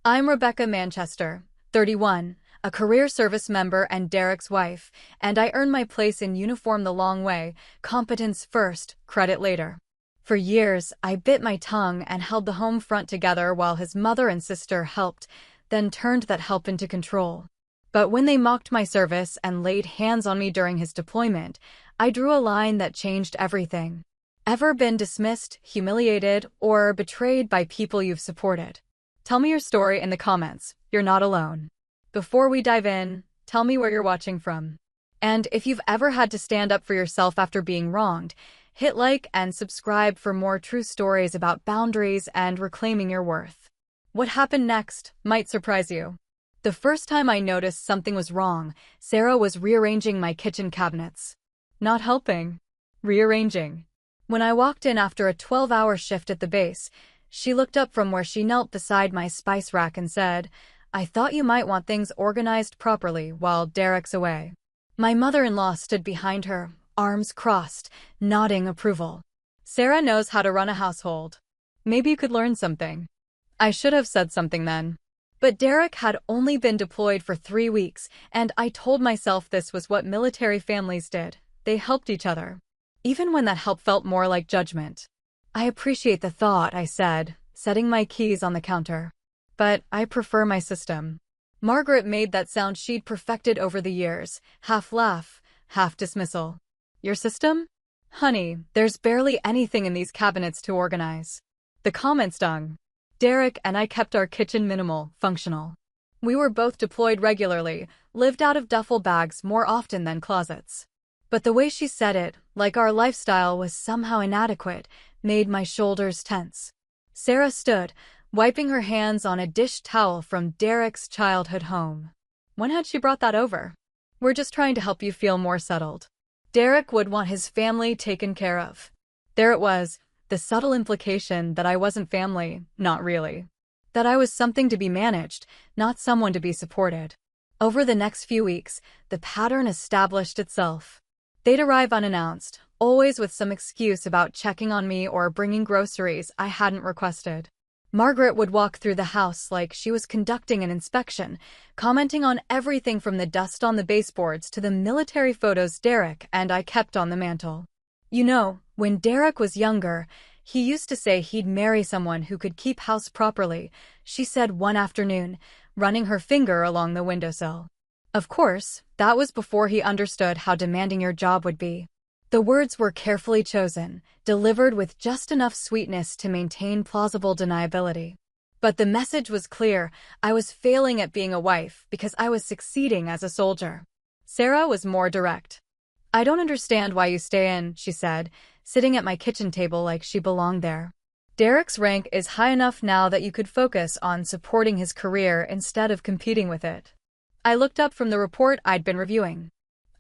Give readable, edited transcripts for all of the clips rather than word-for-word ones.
I'm Rebecca Manchester, 31, a career service member and Derek's wife, and I earned my place in uniform the long way, competence first, credit later. For years, I bit my tongue and held the home front together while his mother and sister helped, then turned that help into control. But when they mocked my service and laid hands on me during his deployment, I drew a line that changed everything. Ever been dismissed, humiliated, or betrayed by people you've supported? Tell me your story in the comments. You're not alone. Before we dive in, tell me where you're watching from. And if you've ever had to stand up for yourself after being wronged, hit like and subscribe for more true stories about boundaries and reclaiming your worth. What happened next might surprise you. The first time I noticed something was wrong, Sarah was rearranging my kitchen cabinets. Not helping. Rearranging. When I walked in after a 12-hour shift at the base, she looked up from where she knelt beside my spice rack and said, "I thought you might want things organized properly while Derek's away." My mother-in-law stood behind her, arms crossed, nodding approval. Sarah knows how to run a household. Maybe you could learn something. I should have said something then. But Derek had only been deployed for 3 weeks, and I told myself this was what military families did. They helped each other. Even when that help felt more like judgment. "I appreciate the thought," I said, setting my keys on the counter. "But I prefer my system." Margaret made that sound she'd perfected over the years, half laugh, half dismissal. "Your system? Honey, there's barely anything in these cabinets to organize." The comment stung. Derek and I kept our kitchen minimal, functional. We were both deployed regularly, lived out of duffel bags more often than closets. But the way she said it, like our lifestyle was somehow inadequate, made my shoulders tense. Sarah stood, wiping her hands on a dish towel from Derek's childhood home. When had she brought that over? "We're just trying to help you feel more settled. Derek would want his family taken care of." There it was, the subtle implication that I wasn't family, not really. That I was something to be managed, not someone to be supported. Over the next few weeks, the pattern established itself. They'd arrive unannounced, always with some excuse about checking on me or bringing groceries I hadn't requested. Margaret would walk through the house like she was conducting an inspection, commenting on everything from the dust on the baseboards to the military photos Derek and I kept on the mantel. "You know, when Derek was younger, he used to say he'd marry someone who could keep house properly," she said one afternoon, running her finger along the windowsill. Of course, that was before he understood how demanding your job would be. The words were carefully chosen, delivered with just enough sweetness to maintain plausible deniability. But the message was clear. I was failing at being a wife because I was succeeding as a soldier. Sarah was more direct. "I don't understand why you stay in," she said, sitting at my kitchen table like she belonged there. "Derek's rank is high enough now that you could focus on supporting his career instead of competing with it." I looked up from the report I'd been reviewing.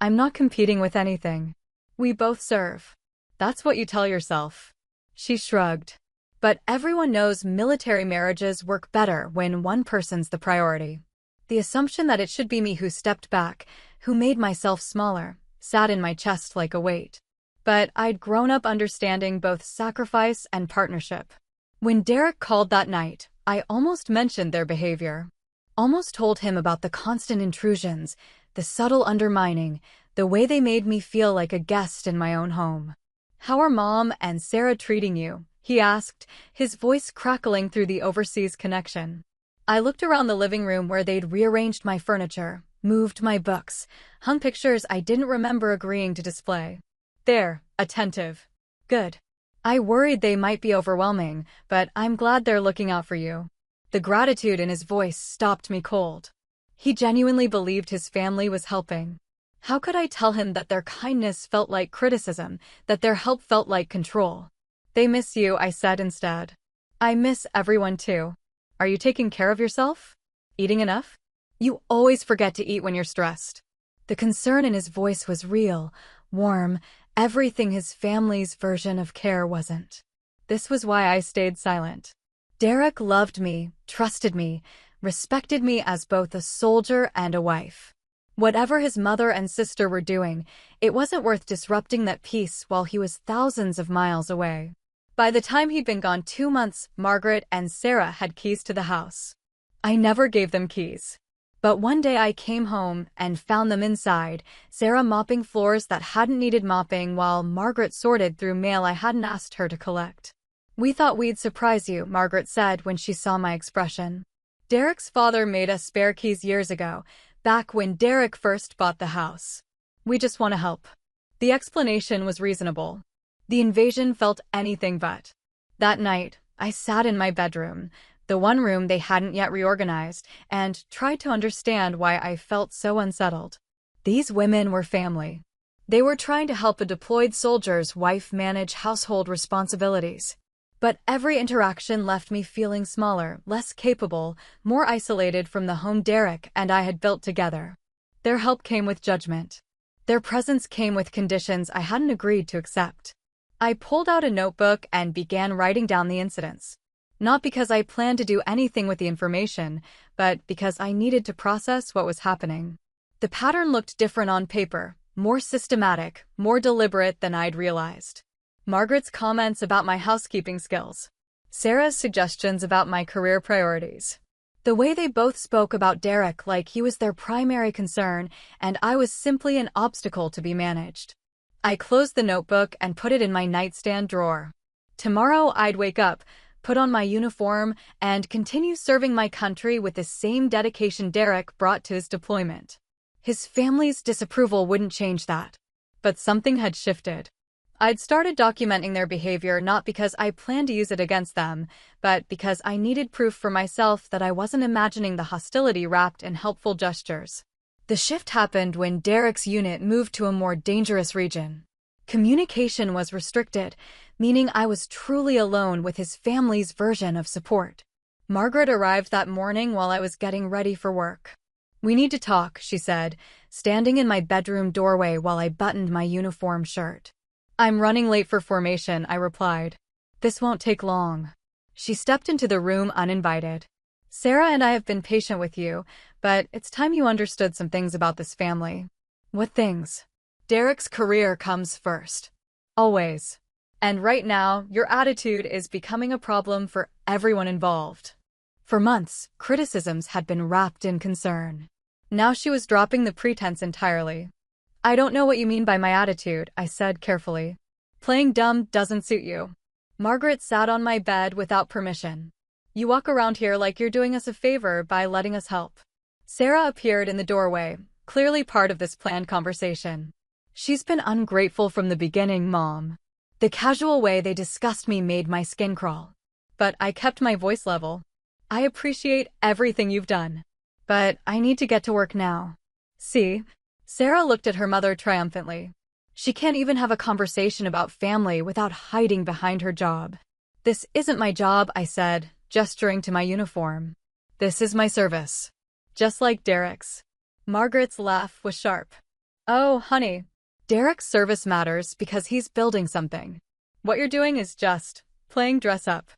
"I'm not competing with anything. We both serve." "That's what you tell yourself." She shrugged. "But everyone knows military marriages work better when one person's the priority." The assumption that it should be me who stepped back, who made myself smaller, sat in my chest like a weight. But I'd grown up understanding both sacrifice and partnership. When Derek called that night, I almost mentioned their behavior. Almost told him about the constant intrusions, the subtle undermining, the way they made me feel like a guest in my own home. "How are Mom and Sarah treating you?" he asked, his voice crackling through the overseas connection. I looked around the living room where they'd rearranged my furniture, moved my books, hung pictures I didn't remember agreeing to display. "They're attentive." "Good. I worried they might be overwhelming, but I'm glad they're looking out for you." The gratitude in his voice stopped me cold. He genuinely believed his family was helping. How could I tell him that their kindness felt like criticism, that their help felt like control? "They miss you," I said instead. "I miss everyone too. Are you taking care of yourself? Eating enough? You always forget to eat when you're stressed." The concern in his voice was real, warm, everything his family's version of care wasn't. This was why I stayed silent. Derek loved me, trusted me, respected me as both a soldier and a wife. Whatever his mother and sister were doing, it wasn't worth disrupting that peace while he was thousands of miles away. By the time he'd been gone 2 months, Margaret and Sarah had keys to the house. I never gave them keys. But one day I came home and found them inside, Sarah mopping floors that hadn't needed mopping while Margaret sorted through mail I hadn't asked her to collect. "We thought we'd surprise you," Margaret said when she saw my expression. "Derek's father made us spare keys years ago, back when Derek first bought the house. We just want to help." The explanation was reasonable. The invasion felt anything but. That night, I sat in my bedroom, the one room they hadn't yet reorganized, and tried to understand why I felt so unsettled. These women were family. They were trying to help a deployed soldier's wife manage household responsibilities. But every interaction left me feeling smaller, less capable, more isolated from the home Derek and I had built together. Their help came with judgment. Their presence came with conditions I hadn't agreed to accept. I pulled out a notebook and began writing down the incidents. Not because I planned to do anything with the information, but because I needed to process what was happening. The pattern looked different on paper, more systematic, more deliberate than I'd realized. Margaret's comments about my housekeeping skills. Sarah's suggestions about my career priorities. The way they both spoke about Derek like he was their primary concern, and I was simply an obstacle to be managed. I closed the notebook and put it in my nightstand drawer. Tomorrow I'd wake up, put on my uniform, and continue serving my country with the same dedication Derek brought to his deployment. His family's disapproval wouldn't change that. But something had shifted. I'd started documenting their behavior not because I planned to use it against them, but because I needed proof for myself that I wasn't imagining the hostility wrapped in helpful gestures. The shift happened when Derek's unit moved to a more dangerous region. Communication was restricted, meaning I was truly alone with his family's version of support. Margaret arrived that morning while I was getting ready for work. "We need to talk," she said, standing in my bedroom doorway while I buttoned my uniform shirt. "I'm running late for formation," I replied. "This won't take long." She stepped into the room uninvited. "Sarah and I have been patient with you, but it's time you understood some things about this family." "What things?" "Derek's career comes first. Always. And right now, your attitude is becoming a problem for everyone involved." For months, criticisms had been wrapped in concern. Now she was dropping the pretense entirely. "I don't know what you mean by my attitude," I said carefully. "Playing dumb doesn't suit you." Margaret sat on my bed without permission. "You walk around here like you're doing us a favor by letting us help." Sarah appeared in the doorway, clearly part of this planned conversation. "She's been ungrateful from the beginning, Mom." The casual way they discussed me made my skin crawl. But I kept my voice level. "I appreciate everything you've done. But I need to get to work now." "See?" Sarah looked at her mother triumphantly. "She can't even have a conversation about family without hiding behind her job." "This isn't my job," I said, gesturing to my uniform. "This is my service. Just like Derek's." Margaret's laugh was sharp. "Oh, honey. Derek's service matters because he's building something. What you're doing is just playing dress up."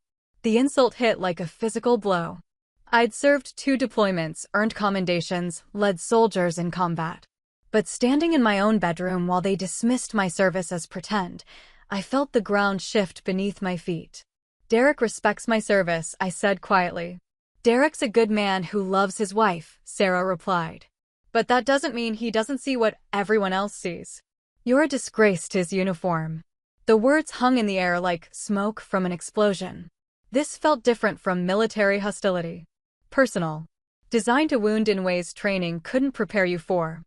The insult hit like a physical blow. I'd served 2 deployments, earned commendations, led soldiers in combat. But standing in my own bedroom while they dismissed my service as pretend, I felt the ground shift beneath my feet. "Derek respects my service," I said quietly. "Derek's a good man who loves his wife," Sarah replied. "But that doesn't mean he doesn't see what everyone else sees. You're a disgrace to his uniform." The words hung in the air like smoke from an explosion. This felt different from military hostility. Personal. Designed to wound in ways training couldn't prepare you for.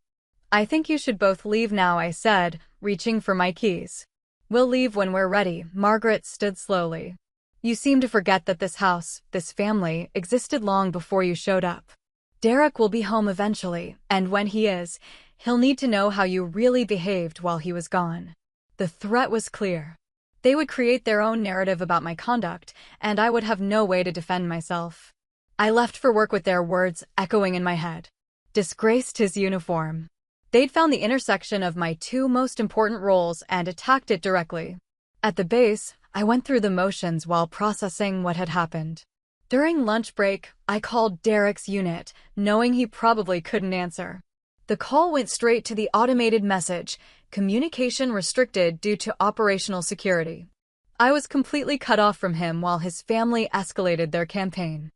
"I think you should both leave now," I said, reaching for my keys. "We'll leave when we're ready." Margaret stood slowly. "You seem to forget that this house, this family, existed long before you showed up. Derek will be home eventually, and when he is, he'll need to know how you really behaved while he was gone." The threat was clear. They would create their own narrative about my conduct, and I would have no way to defend myself. I left for work with their words echoing in my head. Disgraced his uniform. They'd found the intersection of my 2 most important roles and attacked it directly. At the base, I went through the motions while processing what had happened. During lunch break, I called Derek's unit, knowing he probably couldn't answer. The call went straight to the automated message, "Communication restricted due to operational security." I was completely cut off from him while his family escalated their campaign.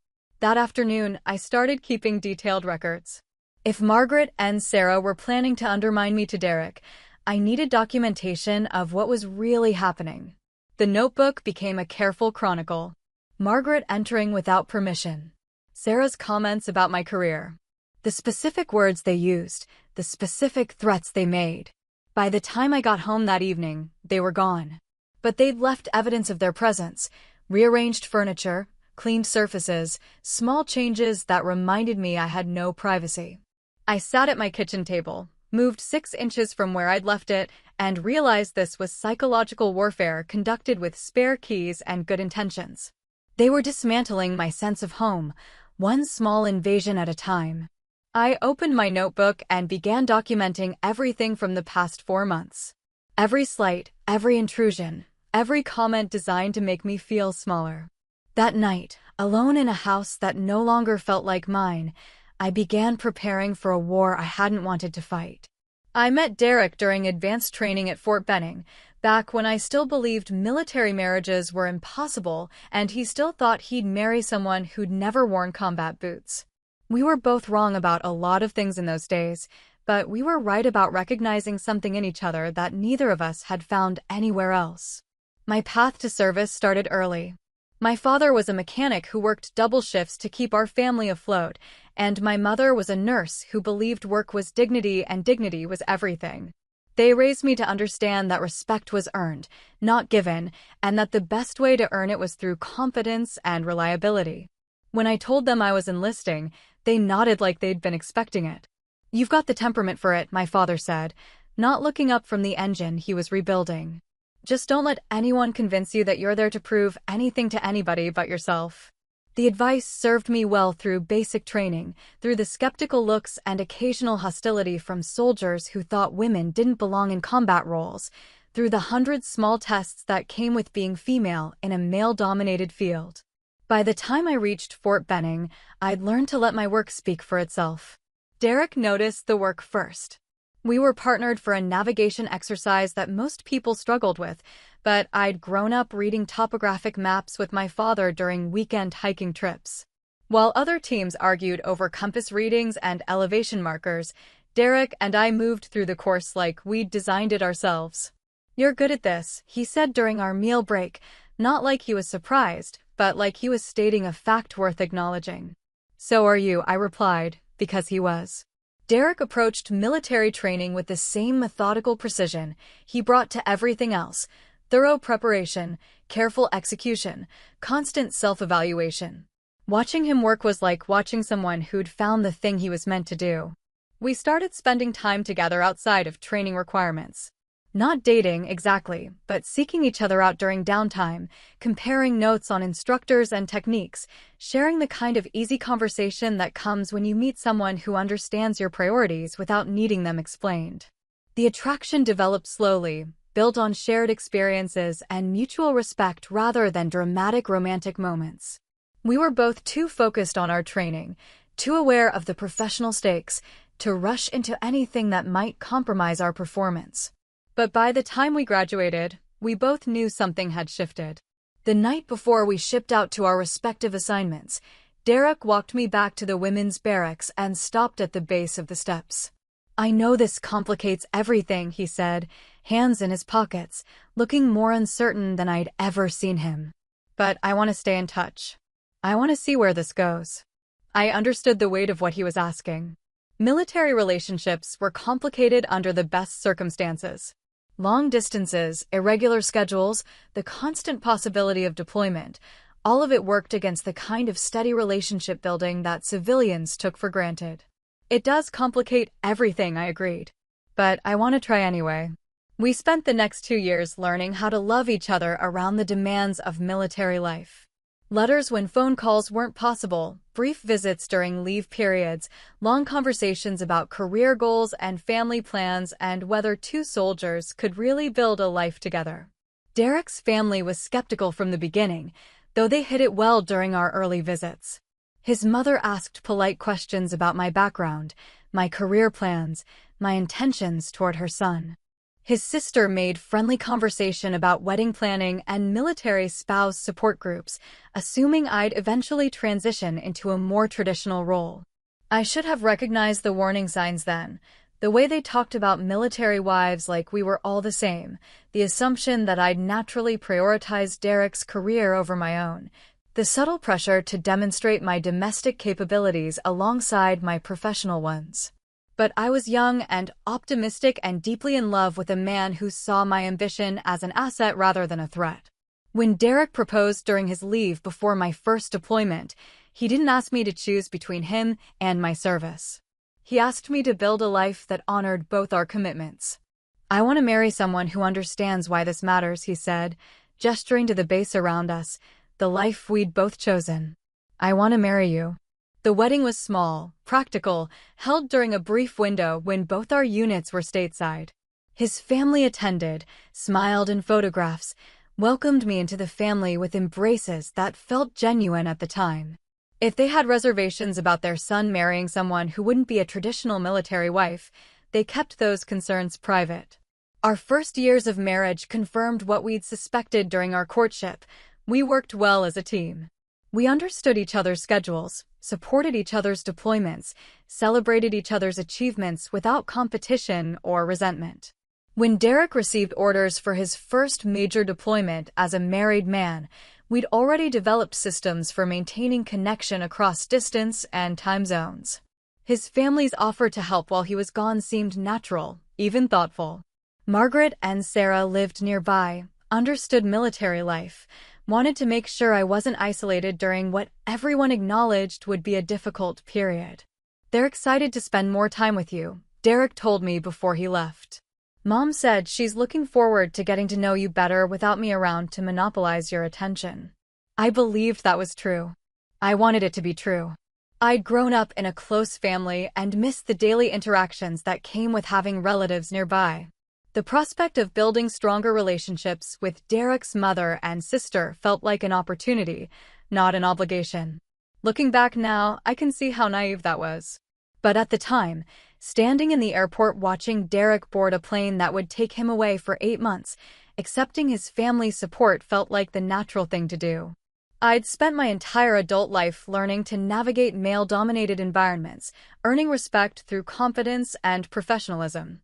That afternoon, I started keeping detailed records. If Margaret and Sarah were planning to undermine me to Derek, I needed documentation of what was really happening. The notebook became a careful chronicle. Margaret entering without permission. Sarah's comments about my career. The specific words they used, the specific threats they made. By the time I got home that evening, they were gone. But they'd left evidence of their presence, rearranged furniture, cleaned surfaces, small changes that reminded me I had no privacy. I sat at my kitchen table, moved 6 inches from where I'd left it, and realized this was psychological warfare conducted with spare keys and good intentions. They were dismantling my sense of home, one small invasion at a time. I opened my notebook and began documenting everything from the past 4 months. Every slight, every intrusion, every comment designed to make me feel smaller. That night, alone in a house that no longer felt like mine, I began preparing for a war I hadn't wanted to fight. I met Derek during advanced training at Fort Benning, back when I still believed military marriages were impossible and he still thought he'd marry someone who'd never worn combat boots. We were both wrong about a lot of things in those days, but we were right about recognizing something in each other that neither of us had found anywhere else. My path to service started early. My father was a mechanic who worked double shifts to keep our family afloat, and my mother was a nurse who believed work was dignity and dignity was everything. They raised me to understand that respect was earned, not given, and that the best way to earn it was through competence and reliability. When I told them I was enlisting, they nodded like they'd been expecting it. "You've got the temperament for it," my father said, not looking up from the engine he was rebuilding. "Just don't let anyone convince you that you're there to prove anything to anybody but yourself." The advice served me well through basic training, through the skeptical looks and occasional hostility from soldiers who thought women didn't belong in combat roles, through the 100 small tests that came with being female in a male-dominated field. By the time I reached Fort Benning, I'd learned to let my work speak for itself. Derek noticed the work first. We were partnered for a navigation exercise that most people struggled with, but I'd grown up reading topographic maps with my father during weekend hiking trips. While other teams argued over compass readings and elevation markers, Derek and I moved through the course like we'd designed it ourselves. "You're good at this," he said during our meal break, not like he was surprised, but like he was stating a fact worth acknowledging. "So are you," I replied, because he was. Derek approached military training with the same methodical precision he brought to everything else: thorough preparation, careful execution, constant self-evaluation. Watching him work was like watching someone who'd found the thing he was meant to do. We started spending time together outside of training requirements. Not dating exactly, but seeking each other out during downtime, comparing notes on instructors and techniques, sharing the kind of easy conversation that comes when you meet someone who understands your priorities without needing them explained. The attraction developed slowly, built on shared experiences and mutual respect rather than dramatic romantic moments. We were both too focused on our training, too aware of the professional stakes, to rush into anything that might compromise our performance. But by the time we graduated, we both knew something had shifted. The night before we shipped out to our respective assignments, Derek walked me back to the women's barracks and stopped at the base of the steps. "I know this complicates everything," he said, hands in his pockets, looking more uncertain than I'd ever seen him. "But I want to stay in touch. I want to see where this goes." I understood the weight of what he was asking. Military relationships were complicated under the best circumstances. Long distances, irregular schedules, the constant possibility of deployment, all of it worked against the kind of steady relationship building that civilians took for granted. "It does complicate everything," I agreed. "But I want to try anyway." We spent the next 2 years learning how to love each other around the demands of military life. Letters when phone calls weren't possible, brief visits during leave periods, long conversations about career goals and family plans and whether two soldiers could really build a life together. Derek's family was skeptical from the beginning, though they hid it well during our early visits. His mother asked polite questions about my background, my career plans, my intentions toward her son. His sister made friendly conversation about wedding planning and military spouse support groups, assuming I'd eventually transition into a more traditional role. I should have recognized the warning signs then. The way they talked about military wives like we were all the same, the assumption that I'd naturally prioritize Derek's career over my own, the subtle pressure to demonstrate my domestic capabilities alongside my professional ones. But I was young and optimistic and deeply in love with a man who saw my ambition as an asset rather than a threat. When Derek proposed during his leave before my first deployment, he didn't ask me to choose between him and my service. He asked me to build a life that honored both our commitments. "I want to marry someone who understands why this matters," he said, gesturing to the base around us, the life we'd both chosen. "I want to marry you." The wedding was small, practical, held during a brief window when both our units were stateside. His family attended, smiled in photographs, welcomed me into the family with embraces that felt genuine at the time. If they had reservations about their son marrying someone who wouldn't be a traditional military wife, they kept those concerns private. Our first years of marriage confirmed what we'd suspected during our courtship. We worked well as a team. We understood each other's schedules, supported each other's deployments, celebrated each other's achievements without competition or resentment. When Derek received orders for his first major deployment as a married man, we'd already developed systems for maintaining connection across distance and time zones. His family's offer to help while he was gone seemed natural, even thoughtful. Margaret and Sarah lived nearby, understood military life, wanted to make sure I wasn't isolated during what everyone acknowledged would be a difficult period. "They're excited to spend more time with you," Derek told me before he left. "Mom said she's looking forward to getting to know you better without me around to monopolize your attention." I believed that was true. I wanted it to be true. I'd grown up in a close family and missed the daily interactions that came with having relatives nearby. The prospect of building stronger relationships with Derek's mother and sister felt like an opportunity, not an obligation. Looking back now, I can see how naive that was. But at the time, standing in the airport watching Derek board a plane that would take him away for 8 months, accepting his family's support felt like the natural thing to do. I'd spent my entire adult life learning to navigate male-dominated environments, earning respect through competence and professionalism.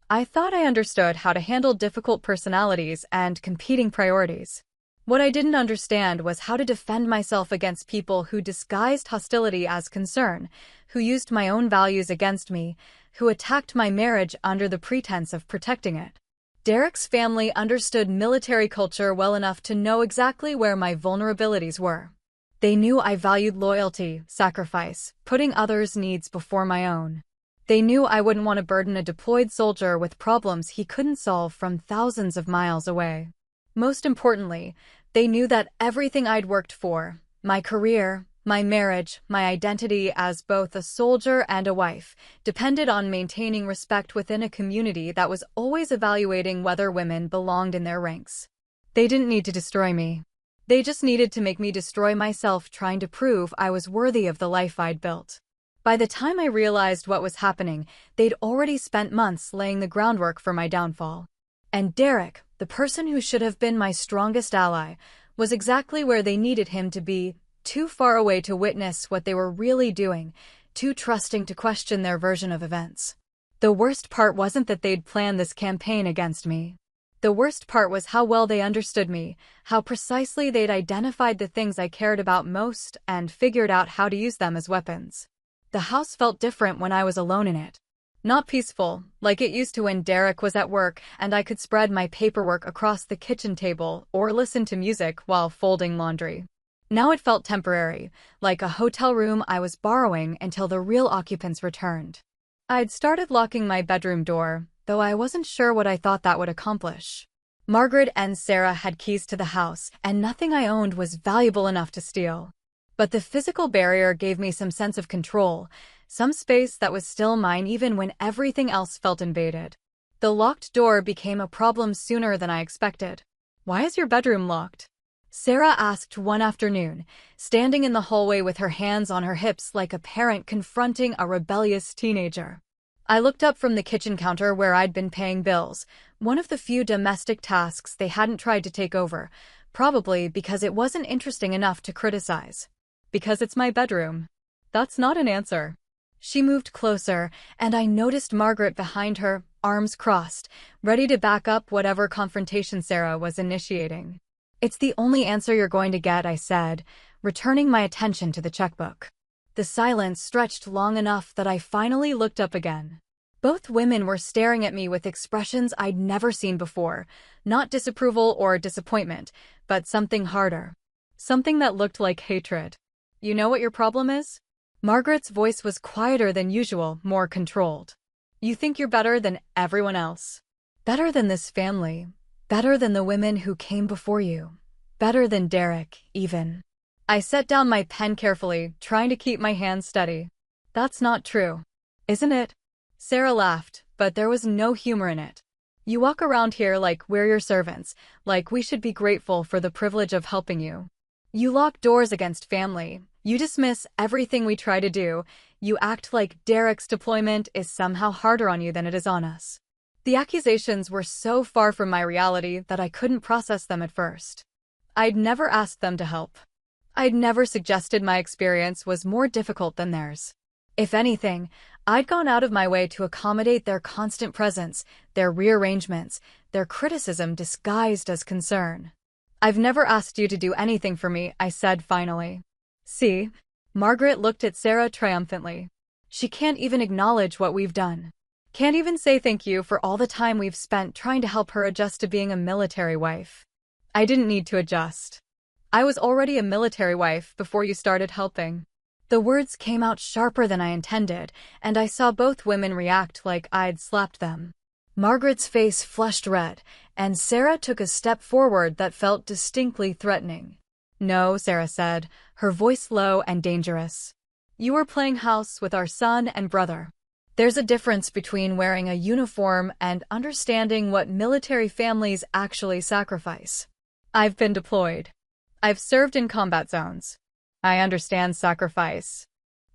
I thought I understood how to handle difficult personalities and competing priorities. What I didn't understand was how to defend myself against people who disguised hostility as concern, who used my own values against me, who attacked my marriage under the pretense of protecting it. Derek's family understood military culture well enough to know exactly where my vulnerabilities were. They knew I valued loyalty, sacrifice, putting others' needs before my own. They knew I wouldn't want to burden a deployed soldier with problems he couldn't solve from thousands of miles away. Most importantly, they knew that everything I'd worked for, my career, my marriage, my identity as both a soldier and a wife, depended on maintaining respect within a community that was always evaluating whether women belonged in their ranks. They didn't need to destroy me. They just needed to make me destroy myself trying to prove I was worthy of the life I'd built. By the time I realized what was happening, they'd already spent months laying the groundwork for my downfall. And Derek, the person who should have been my strongest ally, was exactly where they needed him to be, too far away to witness what they were really doing, too trusting to question their version of events. The worst part wasn't that they'd planned this campaign against me. The worst part was how well they understood me, how precisely they'd identified the things I cared about most and figured out how to use them as weapons. The house felt different when I was alone in it. Not peaceful, like it used to when Derek was at work and I could spread my paperwork across the kitchen table or listen to music while folding laundry. Now it felt temporary, like a hotel room I was borrowing until the real occupants returned. I'd started locking my bedroom door, though I wasn't sure what I thought that would accomplish. Margaret and Sarah had keys to the house, and nothing I owned was valuable enough to steal. But the physical barrier gave me some sense of control, some space that was still mine even when everything else felt invaded. The locked door became a problem sooner than I expected. "Why is your bedroom locked?" Sarah asked one afternoon, standing in the hallway with her hands on her hips like a parent confronting a rebellious teenager. I looked up from the kitchen counter where I'd been paying bills, one of the few domestic tasks they hadn't tried to take over, probably because it wasn't interesting enough to criticize. Because it's my bedroom. That's not an answer. She moved closer, and I noticed Margaret behind her, arms crossed, ready to back up whatever confrontation Sarah was initiating. It's the only answer you're going to get, I said, returning my attention to the checkbook. The silence stretched long enough that I finally looked up again. Both women were staring at me with expressions I'd never seen before, not disapproval or disappointment, but something harder. Something that looked like hatred. You know what your problem is? Margaret's voice was quieter than usual, more controlled. You think you're better than everyone else. Better than this family. Better than the women who came before you. Better than Derek, even. I set down my pen carefully, trying to keep my hands steady. That's not true. Isn't it? Sarah laughed, but there was no humor in it. You walk around here like we're your servants, like we should be grateful for the privilege of helping you. You lock doors against family. You dismiss everything we try to do. You act like Derek's deployment is somehow harder on you than it is on us. The accusations were so far from my reality that I couldn't process them at first. I'd never asked them to help. I'd never suggested my experience was more difficult than theirs. If anything, I'd gone out of my way to accommodate their constant presence, their rearrangements, their criticism disguised as concern. I've never asked you to do anything for me, I said finally. See? Margaret looked at Sarah triumphantly. She can't even acknowledge what we've done. Can't even say thank you for all the time we've spent trying to help her adjust to being a military wife. I didn't need to adjust. I was already a military wife before you started helping. The words came out sharper than I intended, and I saw both women react like I'd slapped them. Margaret's face flushed red, and Sarah took a step forward that felt distinctly threatening. No, Sarah said, her voice low and dangerous. You were playing house with our son and brother. There's a difference between wearing a uniform and understanding what military families actually sacrifice. I've been deployed. I've served in combat zones. I understand sacrifice.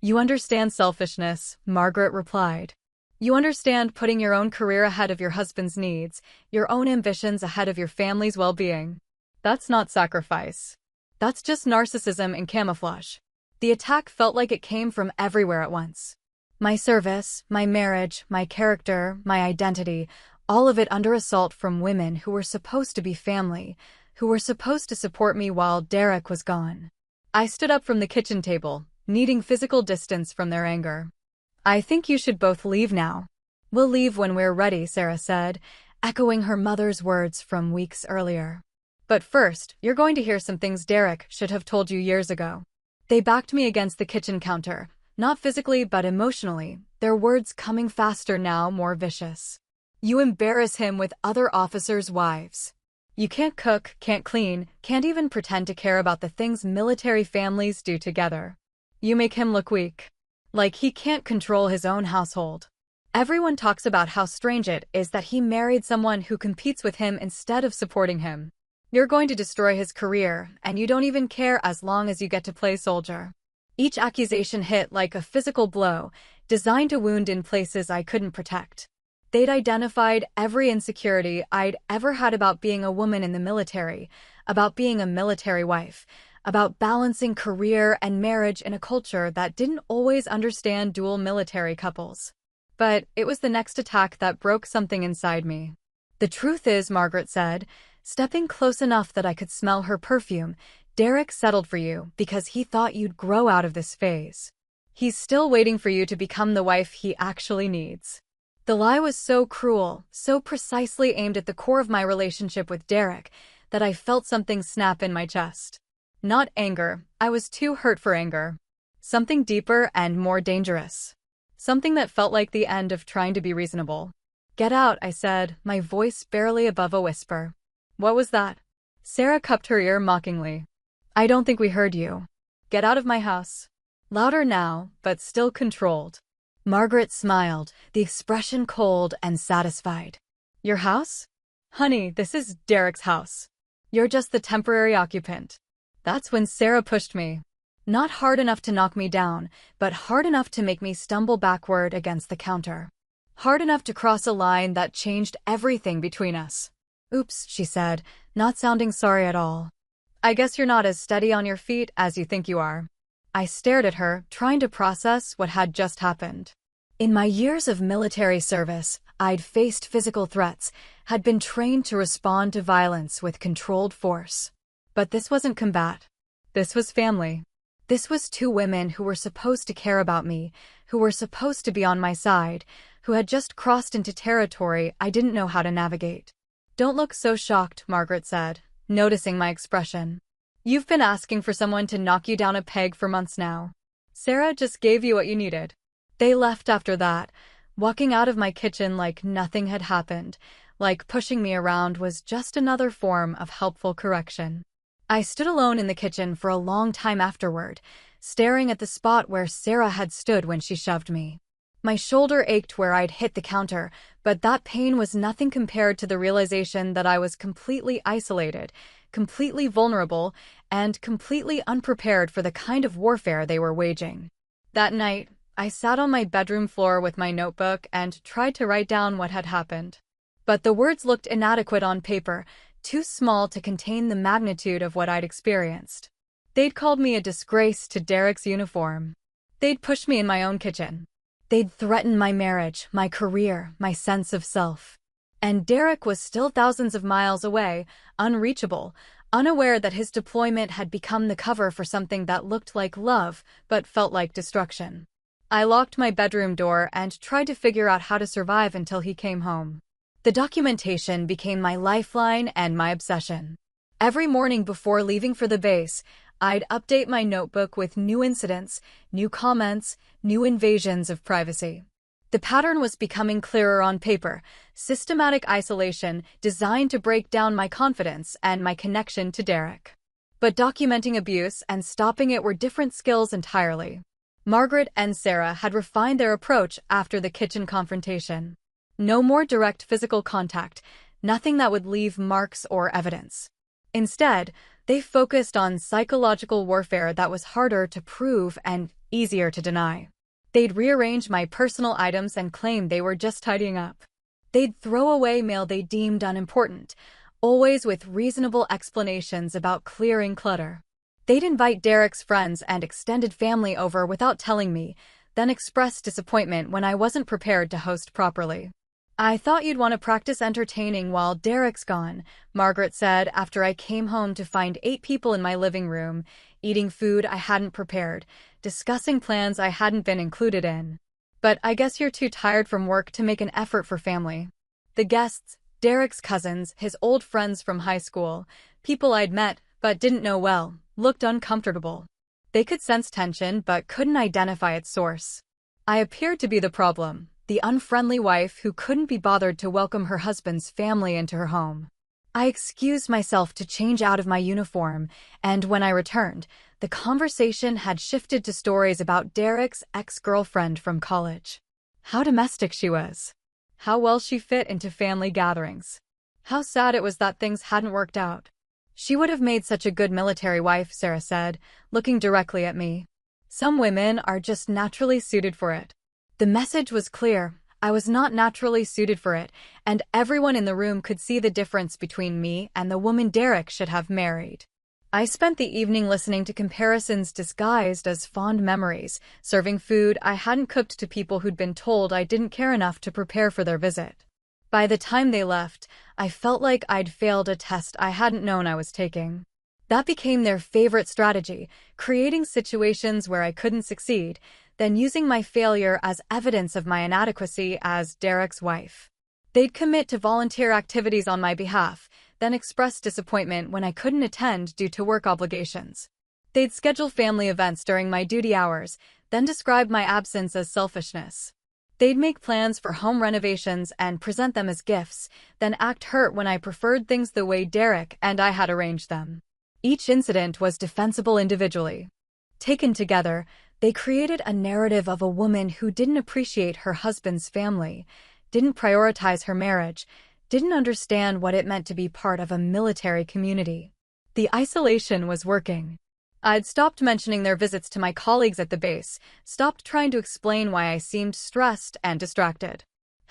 You understand selfishness, Margaret replied. You understand putting your own career ahead of your husband's needs, your own ambitions ahead of your family's well-being. That's not sacrifice. That's just narcissism in camouflage. The attack felt like it came from everywhere at once. My service, my marriage, my character, my identity, all of it under assault from women who were supposed to be family, who were supposed to support me while Derek was gone. I stood up from the kitchen table, needing physical distance from their anger. I think you should both leave now. We'll leave when we're ready, Sarah said, echoing her mother's words from weeks earlier. But first, you're going to hear some things Derek should have told you years ago. They backed me against the kitchen counter, not physically but emotionally, their words coming faster now, more vicious. You embarrass him with other officers' wives. You can't cook, can't clean, can't even pretend to care about the things military families do together. You make him look weak. Like he can't control his own household. Everyone talks about how strange it is that he married someone who competes with him instead of supporting him. You're going to destroy his career, and you don't even care as long as you get to play soldier. Each accusation hit like a physical blow, designed to wound in places I couldn't protect. They'd identified every insecurity I'd ever had about being a woman in the military, about being a military wife, about balancing career and marriage in a culture that didn't always understand dual military couples. But it was the next attack that broke something inside me. The truth is, Margaret said, stepping close enough that I could smell her perfume, Derek settled for you because he thought you'd grow out of this phase. He's still waiting for you to become the wife he actually needs. The lie was so cruel, so precisely aimed at the core of my relationship with Derek, that I felt something snap in my chest. Not anger, I was too hurt for anger. Something deeper and more dangerous. Something that felt like the end of trying to be reasonable. Get out, I said, my voice barely above a whisper. What was that? Sarah cupped her ear mockingly. I don't think we heard you. Get out of my house. Louder now, but still controlled. Margaret smiled, the expression cold and satisfied. Your house? Honey, this is Derek's house. You're just the temporary occupant. That's when Sarah pushed me. Not hard enough to knock me down, but hard enough to make me stumble backward against the counter. Hard enough to cross a line that changed everything between us. Oops, she said, not sounding sorry at all. I guess you're not as steady on your feet as you think you are. I stared at her, trying to process what had just happened. In my years of military service, I'd faced physical threats, had been trained to respond to violence with controlled force. But this wasn't combat. This was family. This was two women who were supposed to care about me, who were supposed to be on my side, who had just crossed into territory I didn't know how to navigate. Don't look so shocked, Margaret said, noticing my expression. You've been asking for someone to knock you down a peg for months now. Sarah just gave you what you needed. They left after that, walking out of my kitchen like nothing had happened, like pushing me around was just another form of helpful correction. I stood alone in the kitchen for a long time afterward, staring at the spot where Sarah had stood when she shoved me. My shoulder ached where I'd hit the counter, but that pain was nothing compared to the realization that I was completely isolated, completely vulnerable, and completely unprepared for the kind of warfare they were waging. That night, I sat on my bedroom floor with my notebook and tried to write down what had happened. But the words looked inadequate on paper, too small to contain the magnitude of what I'd experienced. They'd called me a disgrace to Derek's uniform. They'd pushed me in my own kitchen. They'd threatened my marriage, my career, my sense of self. And Derek was still thousands of miles away, unreachable, unaware that his deployment had become the cover for something that looked like love but felt like destruction. I locked my bedroom door and tried to figure out how to survive until he came home. The documentation became my lifeline and my obsession. Every morning before leaving for the base, I'd update my notebook with new incidents, new comments, new invasions of privacy. The pattern was becoming clearer on paper, systematic isolation designed to break down my confidence and my connection to Derek. But documenting abuse and stopping it were different skills entirely. Margaret and Sarah had refined their approach after the kitchen confrontation. No more direct physical contact, nothing that would leave marks or evidence. Instead, they focused on psychological warfare that was harder to prove and easier to deny. They'd rearrange my personal items and claim they were just tidying up. They'd throw away mail they deemed unimportant, always with reasonable explanations about clearing clutter. They'd invite Derek's friends and extended family over without telling me, then express disappointment when I wasn't prepared to host properly. I thought you'd want to practice entertaining while Derek's gone, Margaret said after I came home to find 8 people in my living room, eating food I hadn't prepared, discussing plans I hadn't been included in. But I guess you're too tired from work to make an effort for family. The guests, Derek's cousins, his old friends from high school, people I'd met but didn't know well, looked uncomfortable. They could sense tension but couldn't identify its source. I appeared to be the problem. The unfriendly wife who couldn't be bothered to welcome her husband's family into her home. I excused myself to change out of my uniform, and when I returned, the conversation had shifted to stories about Derek's ex-girlfriend from college. How domestic she was. How well she fit into family gatherings. How sad it was that things hadn't worked out. She would have made such a good military wife, Sarah said, looking directly at me. Some women are just naturally suited for it. The message was clear. I was not naturally suited for it, and everyone in the room could see the difference between me and the woman Derek should have married. I spent the evening listening to comparisons disguised as fond memories, serving food I hadn't cooked to people who'd been told I didn't care enough to prepare for their visit. By the time they left, I felt like I'd failed a test I hadn't known I was taking. That became their favorite strategy, creating situations where I couldn't succeed, then using my failure as evidence of my inadequacy as Derek's wife. They'd commit to volunteer activities on my behalf, then express disappointment when I couldn't attend due to work obligations. They'd schedule family events during my duty hours, then describe my absence as selfishness. They'd make plans for home renovations and present them as gifts, then act hurt when I preferred things the way Derek and I had arranged them. Each incident was defensible individually. Taken together, they created a narrative of a woman who didn't appreciate her husband's family, didn't prioritize her marriage, didn't understand what it meant to be part of a military community. The isolation was working. I'd stopped mentioning their visits to my colleagues at the base, stopped trying to explain why I seemed stressed and distracted.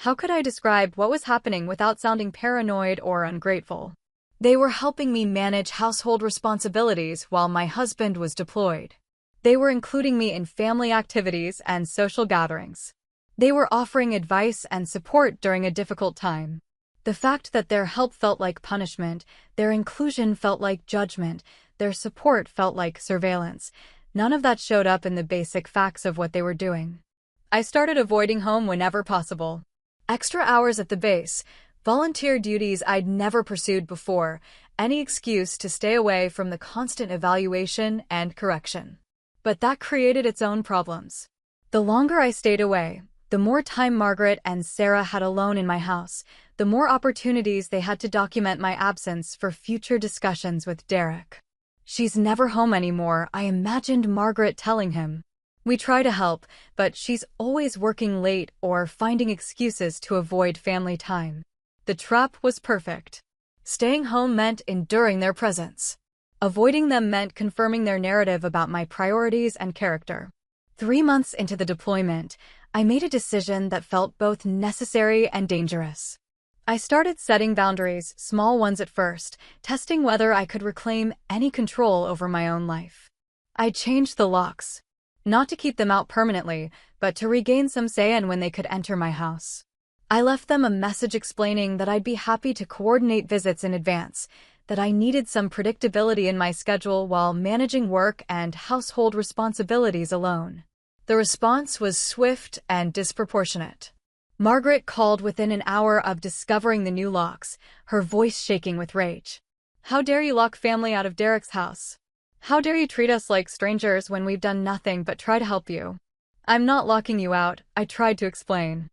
How could I describe what was happening without sounding paranoid or ungrateful? They were helping me manage household responsibilities while my husband was deployed. They were including me in family activities and social gatherings. They were offering advice and support during a difficult time. The fact that their help felt like punishment, their inclusion felt like judgment, their support felt like surveillance, none of that showed up in the basic facts of what they were doing. I started avoiding home whenever possible. Extra hours at the base, volunteer duties I'd never pursued before, any excuse to stay away from the constant evaluation and correction. But that created its own problems. The longer I stayed away, the more time Margaret and Sarah had alone in my house, the more opportunities they had to document my absence for future discussions with Derek. "She's never home anymore," I imagined Margaret telling him. "We try to help, but she's always working late or finding excuses to avoid family time." The trap was perfect. Staying home meant enduring their presence. Avoiding them meant confirming their narrative about my priorities and character. 3 months into the deployment, I made a decision that felt both necessary and dangerous. I started setting boundaries, small ones at first, testing whether I could reclaim any control over my own life. I changed the locks. Not to keep them out permanently, but to regain some say in when they could enter my house. I left them a message explaining that I'd be happy to coordinate visits in advance, that I needed some predictability in my schedule while managing work and household responsibilities alone. The response was swift and disproportionate. Margaret called within an hour of discovering the new locks, her voice shaking with rage. "How dare you lock family out of Derek's house? How dare you treat us like strangers when we've done nothing but try to help you?" "I'm not locking you out," I tried to explain.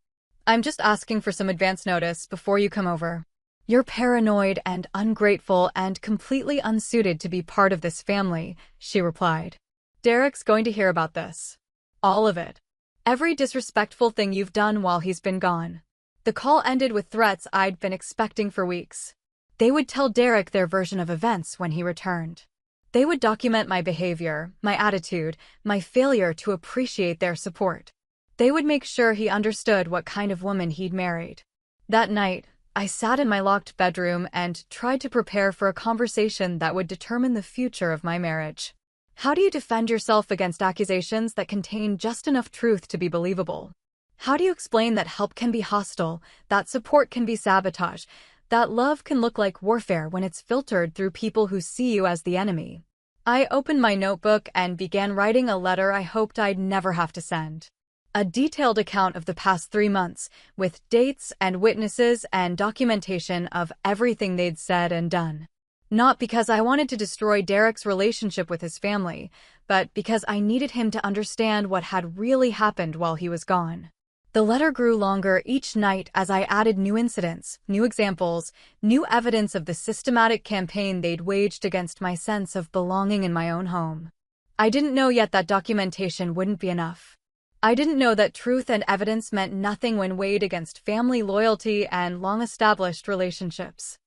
"I'm just asking for some advance notice before you come over. You're paranoid and ungrateful and completely unsuited to be part of this family," she replied. "Derek's going to hear about this. All of it. Every disrespectful thing you've done while he's been gone." The call ended with threats I'd been expecting for weeks. They would tell Derek their version of events when he returned. They would document my behavior, my attitude, my failure to appreciate their support. They would make sure he understood what kind of woman he'd married. That night, I sat in my locked bedroom and tried to prepare for a conversation that would determine the future of my marriage. How do you defend yourself against accusations that contain just enough truth to be believable? How do you explain that help can be hostile, that support can be sabotage, that love can look like warfare when it's filtered through people who see you as the enemy? I opened my notebook and began writing a letter I hoped I'd never have to send. A detailed account of the past 3 months, with dates and witnesses and documentation of everything they'd said and done. Not because I wanted to destroy Derek's relationship with his family, but because I needed him to understand what had really happened while he was gone. The letter grew longer each night as I added new incidents, new examples, new evidence of the systematic campaign they'd waged against my sense of belonging in my own home. I didn't know yet that documentation wouldn't be enough. I didn't know that truth and evidence meant nothing when weighed against family loyalty and long-established relationships.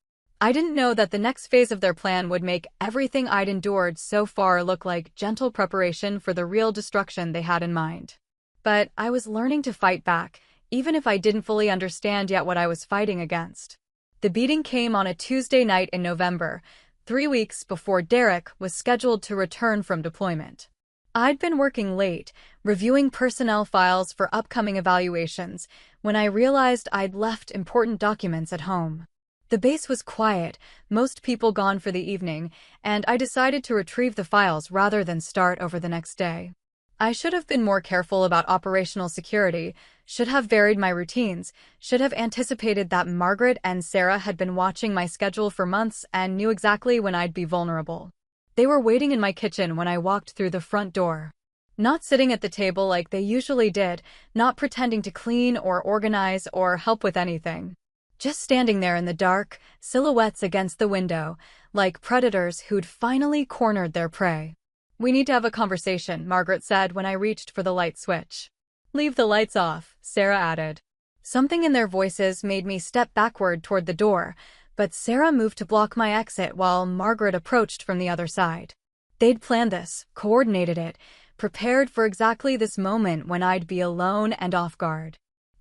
I didn't know that the next phase of their plan would make everything I'd endured so far look like gentle preparation for the real destruction they had in mind. But I was learning to fight back, even if I didn't fully understand yet what I was fighting against. The beating came on a Tuesday night in November, 3 weeks before Derek was scheduled to return from deployment. I'd been working late, reviewing personnel files for upcoming evaluations, when I realized I'd left important documents at home. The base was quiet, most people gone for the evening, and I decided to retrieve the files rather than start over the next day. I should have been more careful about operational security, should have varied my routines, should have anticipated that Margaret and Sarah had been watching my schedule for months and knew exactly when I'd be vulnerable. They were waiting in my kitchen when I walked through the front door. Not sitting at the table like they usually did, not pretending to clean or organize or help with anything. Just standing there in the dark, silhouettes against the window, like predators who'd finally cornered their prey. "We need to have a conversation," Margaret said when I reached for the light switch. "Leave the lights off," Sarah added. Something in their voices made me step backward toward the door, but Sarah moved to block my exit while Margaret approached from the other side. They'd planned this, coordinated it, prepared for exactly this moment when I'd be alone and off guard.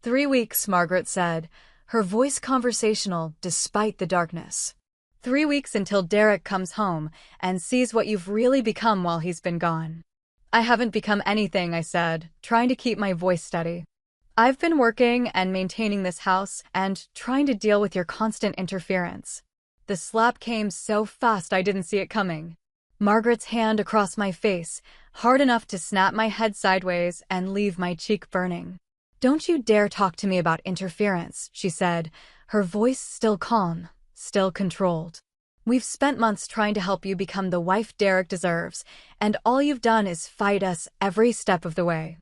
3 weeks, Margaret said, her voice conversational despite the darkness. 3 weeks until Derek comes home and sees what you've really become while he's been gone. I haven't become anything, I said, trying to keep my voice steady. I've been working and maintaining this house and trying to deal with your constant interference. The slap came so fast I didn't see it coming. Margaret's hand across my face, hard enough to snap my head sideways and leave my cheek burning. Don't you dare talk to me about interference, she said, her voice still calm, still controlled. We've spent months trying to help you become the wife Derek deserves, and all you've done is fight us every step of the way.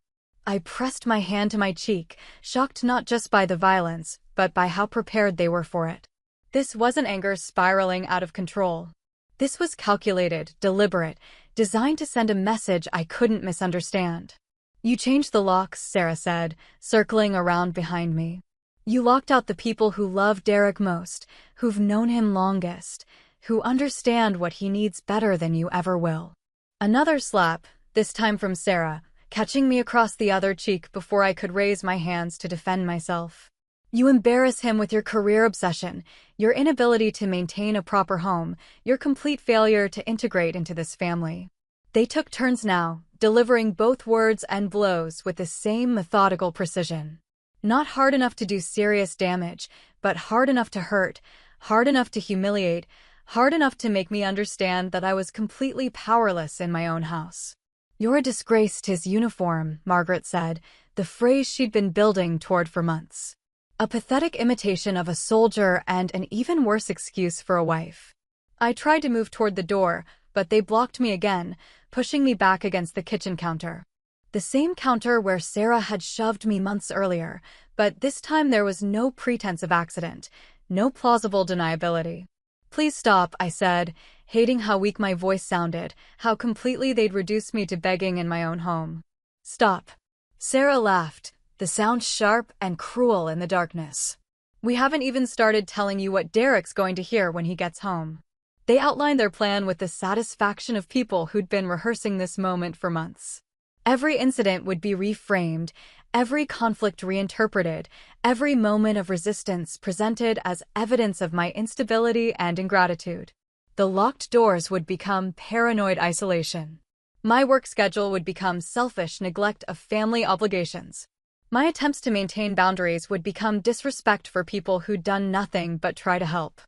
I pressed my hand to my cheek, shocked not just by the violence, but by how prepared they were for it. This wasn't anger spiraling out of control. This was calculated, deliberate, designed to send a message I couldn't misunderstand. You changed the locks, Sarah said, circling around behind me. You locked out the people who love Derek most, who've known him longest, who understand what he needs better than you ever will. Another slap, this time from Sarah, catching me across the other cheek before I could raise my hands to defend myself. You embarrass him with your career obsession, your inability to maintain a proper home, your complete failure to integrate into this family. They took turns now, delivering both words and blows with the same methodical precision. Not hard enough to do serious damage, but hard enough to hurt, hard enough to humiliate, hard enough to make me understand that I was completely powerless in my own house. You're a disgrace to his uniform, Margaret said, the phrase she'd been building toward for months. A pathetic imitation of a soldier and an even worse excuse for a wife. I tried to move toward the door, but they blocked me again, pushing me back against the kitchen counter. The same counter where Sarah had shoved me months earlier, but this time there was no pretense of accident, no plausible deniability. Please stop, I said, hating how weak my voice sounded, how completely they'd reduced me to begging in my own home. Stop. Sarah laughed, the sound sharp and cruel in the darkness. We haven't even started telling you what Derek's going to hear when he gets home. They outlined their plan with the satisfaction of people who'd been rehearsing this moment for months. Every incident would be reframed, every conflict reinterpreted, every moment of resistance presented as evidence of my instability and ingratitude. The locked doors would become paranoid isolation. My work schedule would become selfish neglect of family obligations. My attempts to maintain boundaries would become disrespect for people who'd done nothing but try to help.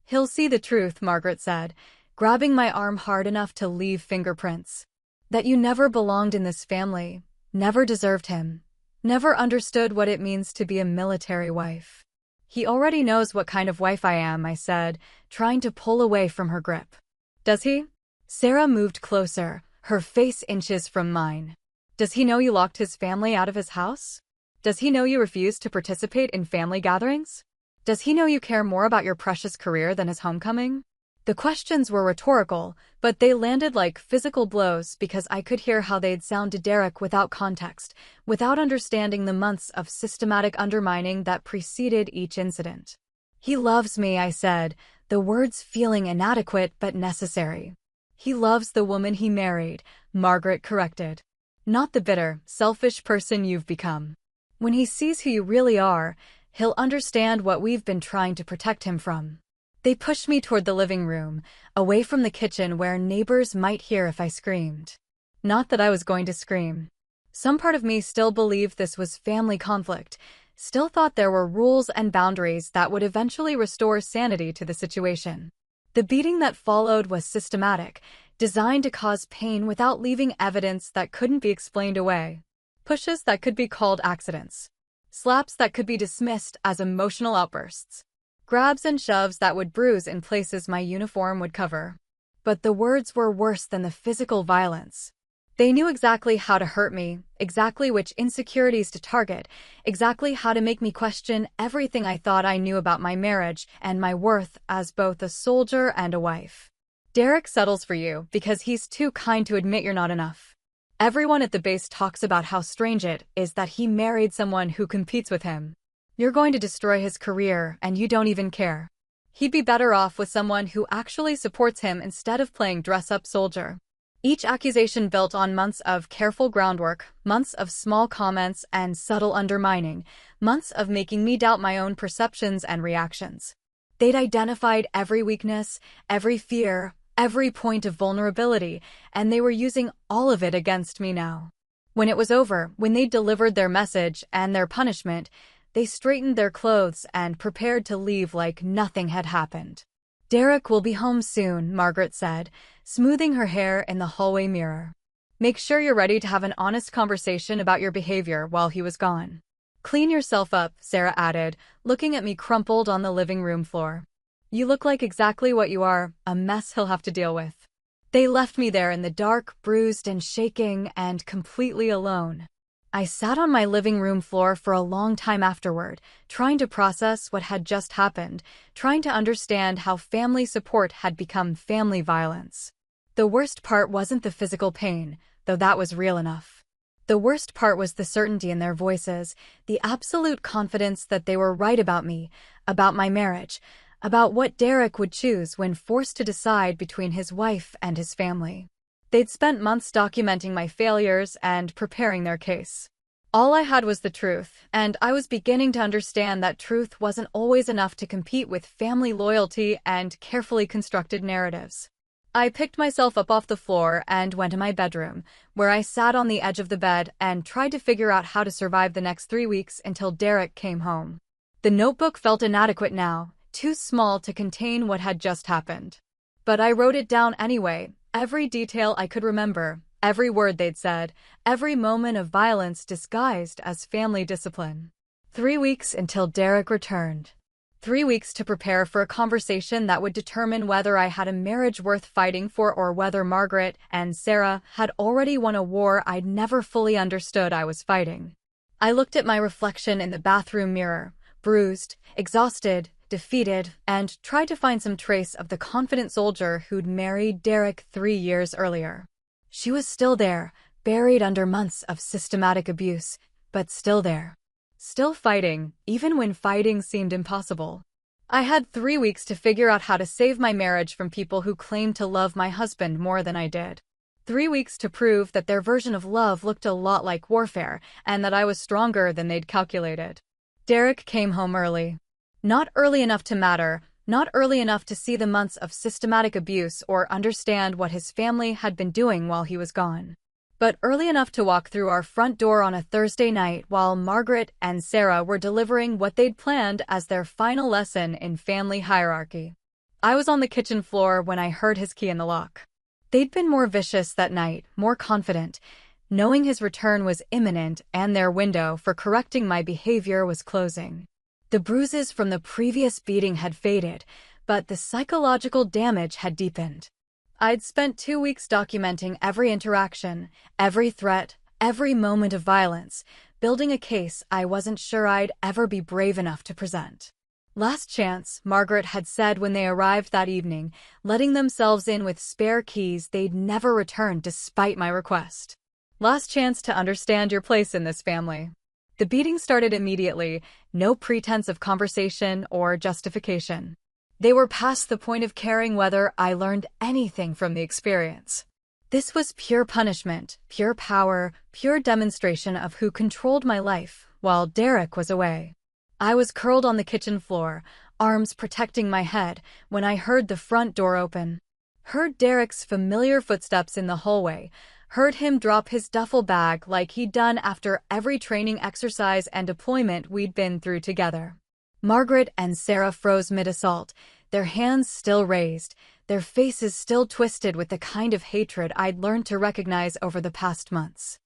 He'll see the truth, Margaret said, grabbing my arm hard enough to leave fingerprints. That you never belonged in this family, never deserved him, never understood what it means to be a military wife. He already knows what kind of wife I am, I said, trying to pull away from her grip. Does he? Sarah moved closer, her face inches from mine. Does he know you locked his family out of his house? Does he know you refused to participate in family gatherings? Does he know you care more about your precious career than his homecoming? The questions were rhetorical, but they landed like physical blows because I could hear how they'd sound to Derek without context, without understanding the months of systematic undermining that preceded each incident. He loves me, I said, the words feeling inadequate but necessary. He loves the woman he married, Margaret corrected. Not the bitter, selfish person you've become. When he sees who you really are, he'll understand what we've been trying to protect him from. They pushed me toward the living room, away from the kitchen where neighbors might hear if I screamed. Not that I was going to scream. Some part of me still believed this was family conflict, still thought there were rules and boundaries that would eventually restore sanity to the situation. The beating that followed was systematic, designed to cause pain without leaving evidence that couldn't be explained away. Pushes that could be called accidents. Slaps that could be dismissed as emotional outbursts. Grabs and shoves that would bruise in places my uniform would cover. But the words were worse than the physical violence. They knew exactly how to hurt me, exactly which insecurities to target, exactly how to make me question everything I thought I knew about my marriage and my worth as both a soldier and a wife. Derek settles for you because he's too kind to admit you're not enough. Everyone at the base talks about how strange it is that he married someone who competes with him. You're going to destroy his career, and you don't even care. He'd be better off with someone who actually supports him instead of playing dress-up soldier. Each accusation built on months of careful groundwork, months of small comments and subtle undermining, months of making me doubt my own perceptions and reactions. They'd identified every weakness, every fear, every point of vulnerability, and they were using all of it against me now. When it was over, when they'd delivered their message and their punishment, they straightened their clothes and prepared to leave like nothing had happened. "Derek will be home soon," Margaret said, smoothing her hair in the hallway mirror. "Make sure you're ready to have an honest conversation about your behavior while he was gone." "Clean yourself up," Sarah added, looking at me crumpled on the living room floor. "You look like exactly what you are, a mess he'll have to deal with." They left me there in the dark, bruised and shaking, and completely alone. I sat on my living room floor for a long time afterward, trying to process what had just happened, trying to understand how family support had become family violence. The worst part wasn't the physical pain, though that was real enough. The worst part was the certainty in their voices, the absolute confidence that they were right about me, about my marriage, about what Derek would choose when forced to decide between his wife and his family. They'd spent months documenting my failures and preparing their case. All I had was the truth, and I was beginning to understand that truth wasn't always enough to compete with family loyalty and carefully constructed narratives. I picked myself up off the floor and went to my bedroom, where I sat on the edge of the bed and tried to figure out how to survive the next 3 weeks until Derek came home. The notebook felt inadequate now, too small to contain what had just happened. But I wrote it down anyway, every detail I could remember, every word they'd said, every moment of violence disguised as family discipline. 3 weeks until Derek returned. 3 weeks to prepare for a conversation that would determine whether I had a marriage worth fighting for or whether Margaret and Sarah had already won a war I'd never fully understood I was fighting. I looked at my reflection in the bathroom mirror, bruised, exhausted, defeated, and tried to find some trace of the confident soldier who'd married Derek 3 years earlier. She was still there, buried under months of systematic abuse, but still there. Still fighting, even when fighting seemed impossible. I had 3 weeks to figure out how to save my marriage from people who claimed to love my husband more than I did. 3 weeks to prove that their version of love looked a lot like warfare, and that I was stronger than they'd calculated. Derek came home early. Not early enough to matter, not early enough to see the months of systematic abuse or understand what his family had been doing while he was gone. But early enough to walk through our front door on a Thursday night while Margaret and Sarah were delivering what they'd planned as their final lesson in family hierarchy. I was on the kitchen floor when I heard his key in the lock. They'd been more vicious that night, more confident, knowing his return was imminent and their window for correcting my behavior was closing. The bruises from the previous beating had faded, but the psychological damage had deepened. I'd spent 2 weeks documenting every interaction, every threat, every moment of violence, building a case I wasn't sure I'd ever be brave enough to present. "Last chance," Margaret had said when they arrived that evening, letting themselves in with spare keys they'd never returned despite my request. "Last chance to understand your place in this family." The beating started immediately, no pretense of conversation or justification. They were past the point of caring whether I learned anything from the experience. This was pure punishment, pure power, pure demonstration of who controlled my life while Derek was away. I was curled on the kitchen floor, arms protecting my head, when I heard the front door open. Heard Derek's familiar footsteps in the hallway, heard him drop his duffel bag like he'd done after every training exercise and deployment we'd been through together. Margaret and Sarah froze mid-assault, their hands still raised, their faces still twisted with the kind of hatred I'd learned to recognize over the past months.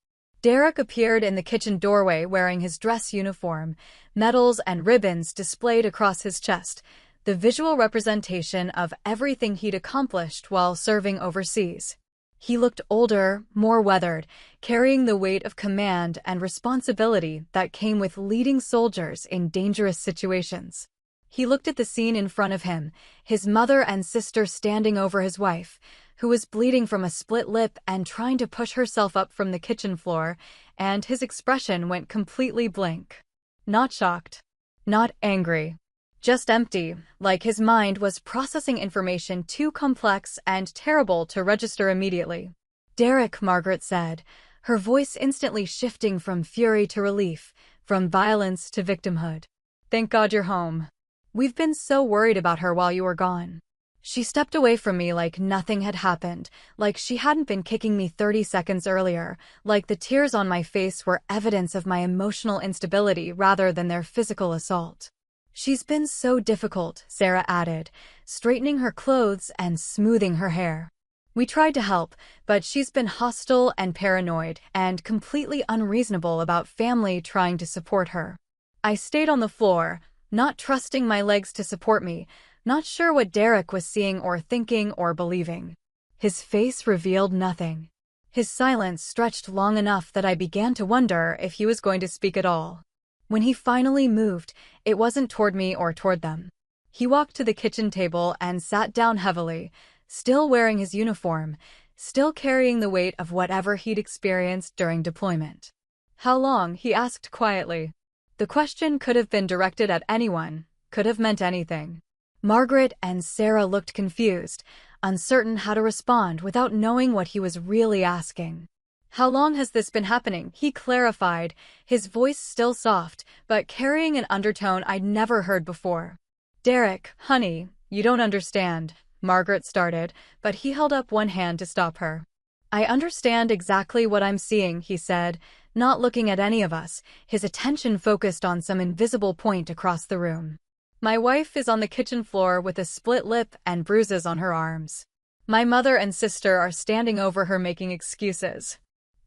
Derek appeared in the kitchen doorway wearing his dress uniform, medals and ribbons displayed across his chest, the visual representation of everything he'd accomplished while serving overseas. He looked older, more weathered, carrying the weight of command and responsibility that came with leading soldiers in dangerous situations. He looked at the scene in front of him, his mother and sister standing over his wife, who was bleeding from a split lip and trying to push herself up from the kitchen floor, and his expression went completely blank. Not shocked. Not angry. Just empty, like his mind was processing information too complex and terrible to register immediately. Derek, Margaret said, her voice instantly shifting from fury to relief, from violence to victimhood. Thank God you're home. We've been so worried about her while you were gone. She stepped away from me like nothing had happened, like she hadn't been kicking me 30 seconds earlier, like the tears on my face were evidence of my emotional instability rather than their physical assault. She's been so difficult, Sarah added, straightening her clothes and smoothing her hair. We tried to help, but she's been hostile and paranoid and completely unreasonable about family trying to support her. I stayed on the floor, not trusting my legs to support me, not sure what Derek was seeing or thinking or believing. His face revealed nothing. His silence stretched long enough that I began to wonder if he was going to speak at all. When he finally moved, it wasn't toward me or toward them. He walked to the kitchen table and sat down heavily, still wearing his uniform, still carrying the weight of whatever he'd experienced during deployment. How long? He asked quietly. The question could have been directed at anyone, could have meant anything. Margaret and Sarah looked confused, uncertain how to respond without knowing what he was really asking. How long has this been happening? He clarified, his voice still soft, but carrying an undertone I'd never heard before. Derek, honey, you don't understand, Margaret started, but he held up one hand to stop her. I understand exactly what I'm seeing, he said, not looking at any of us, his attention focused on some invisible point across the room. My wife is on the kitchen floor with a split lip and bruises on her arms. My mother and sister are standing over her making excuses.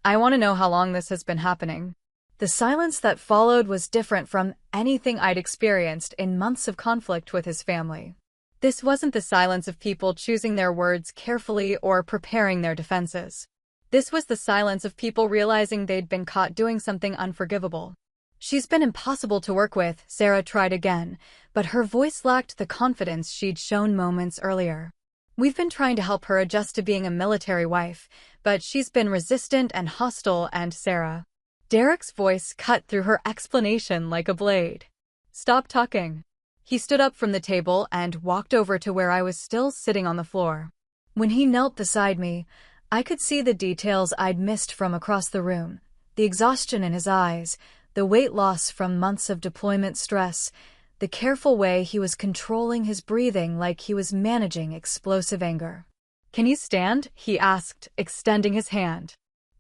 I want to know how long this has been happening. The silence that followed was different from anything I'd experienced in months of conflict with his family. This wasn't the silence of people choosing their words carefully or preparing their defenses. This was the silence of people realizing they'd been caught doing something unforgivable. She's been impossible to work with, Sarah tried again, but her voice lacked the confidence she'd shown moments earlier. We've been trying to help her adjust to being a military wife, but she's been resistant and hostile and Sarah. Derek's voice cut through her explanation like a blade. Stop talking. He stood up from the table and walked over to where I was still sitting on the floor. When he knelt beside me, I could see the details I'd missed from across the room, the exhaustion in his eyes, the weight loss from months of deployment stress, the careful way he was controlling his breathing like he was managing explosive anger. Can you stand? He asked, extending his hand.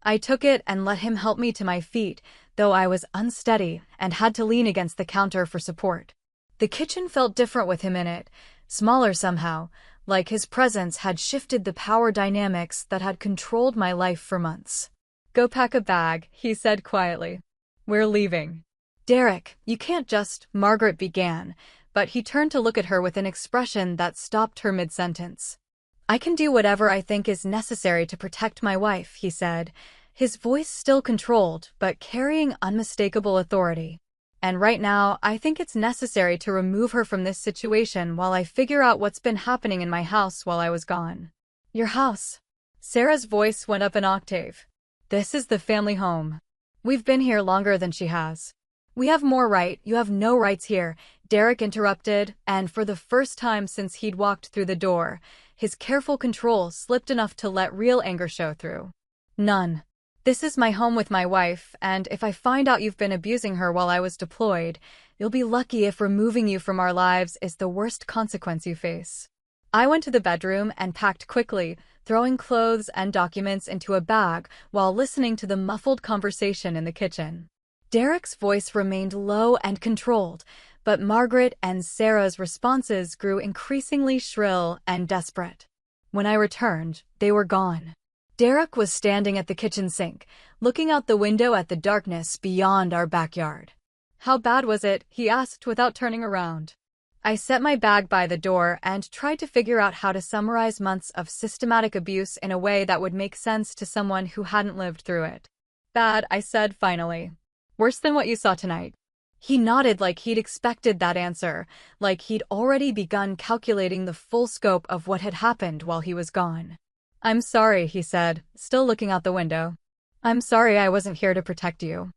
I took it and let him help me to my feet, though I was unsteady and had to lean against the counter for support. The kitchen felt different with him in it, smaller somehow, like his presence had shifted the power dynamics that had controlled my life for months. Go pack a bag, he said quietly. We're leaving. Derek, you can't just, Margaret began, but he turned to look at her with an expression that stopped her mid-sentence. I can do whatever I think is necessary to protect my wife, he said, his voice still controlled, but carrying unmistakable authority. And right now, I think it's necessary to remove her from this situation while I figure out what's been happening in my house while I was gone. Your house? Sarah's voice went up an octave. This is the family home. We've been here longer than she has. We have more right, you have no rights here, Derek interrupted, and for the first time since he'd walked through the door, his careful control slipped enough to let real anger show through. None. This is my home with my wife, and if I find out you've been abusing her while I was deployed, you'll be lucky if removing you from our lives is the worst consequence you face. I went to the bedroom and packed quickly, throwing clothes and documents into a bag while listening to the muffled conversation in the kitchen. Derek's voice remained low and controlled, but Margaret and Sarah's responses grew increasingly shrill and desperate. When I returned, they were gone. Derek was standing at the kitchen sink, looking out the window at the darkness beyond our backyard. How bad was it? He asked without turning around. I set my bag by the door and tried to figure out how to summarize months of systematic abuse in a way that would make sense to someone who hadn't lived through it. Bad, I said finally. Worse than what you saw tonight. He nodded like he'd expected that answer, like he'd already begun calculating the full scope of what had happened while he was gone. I'm sorry, he said, still looking out the window. I'm sorry I wasn't here to protect you.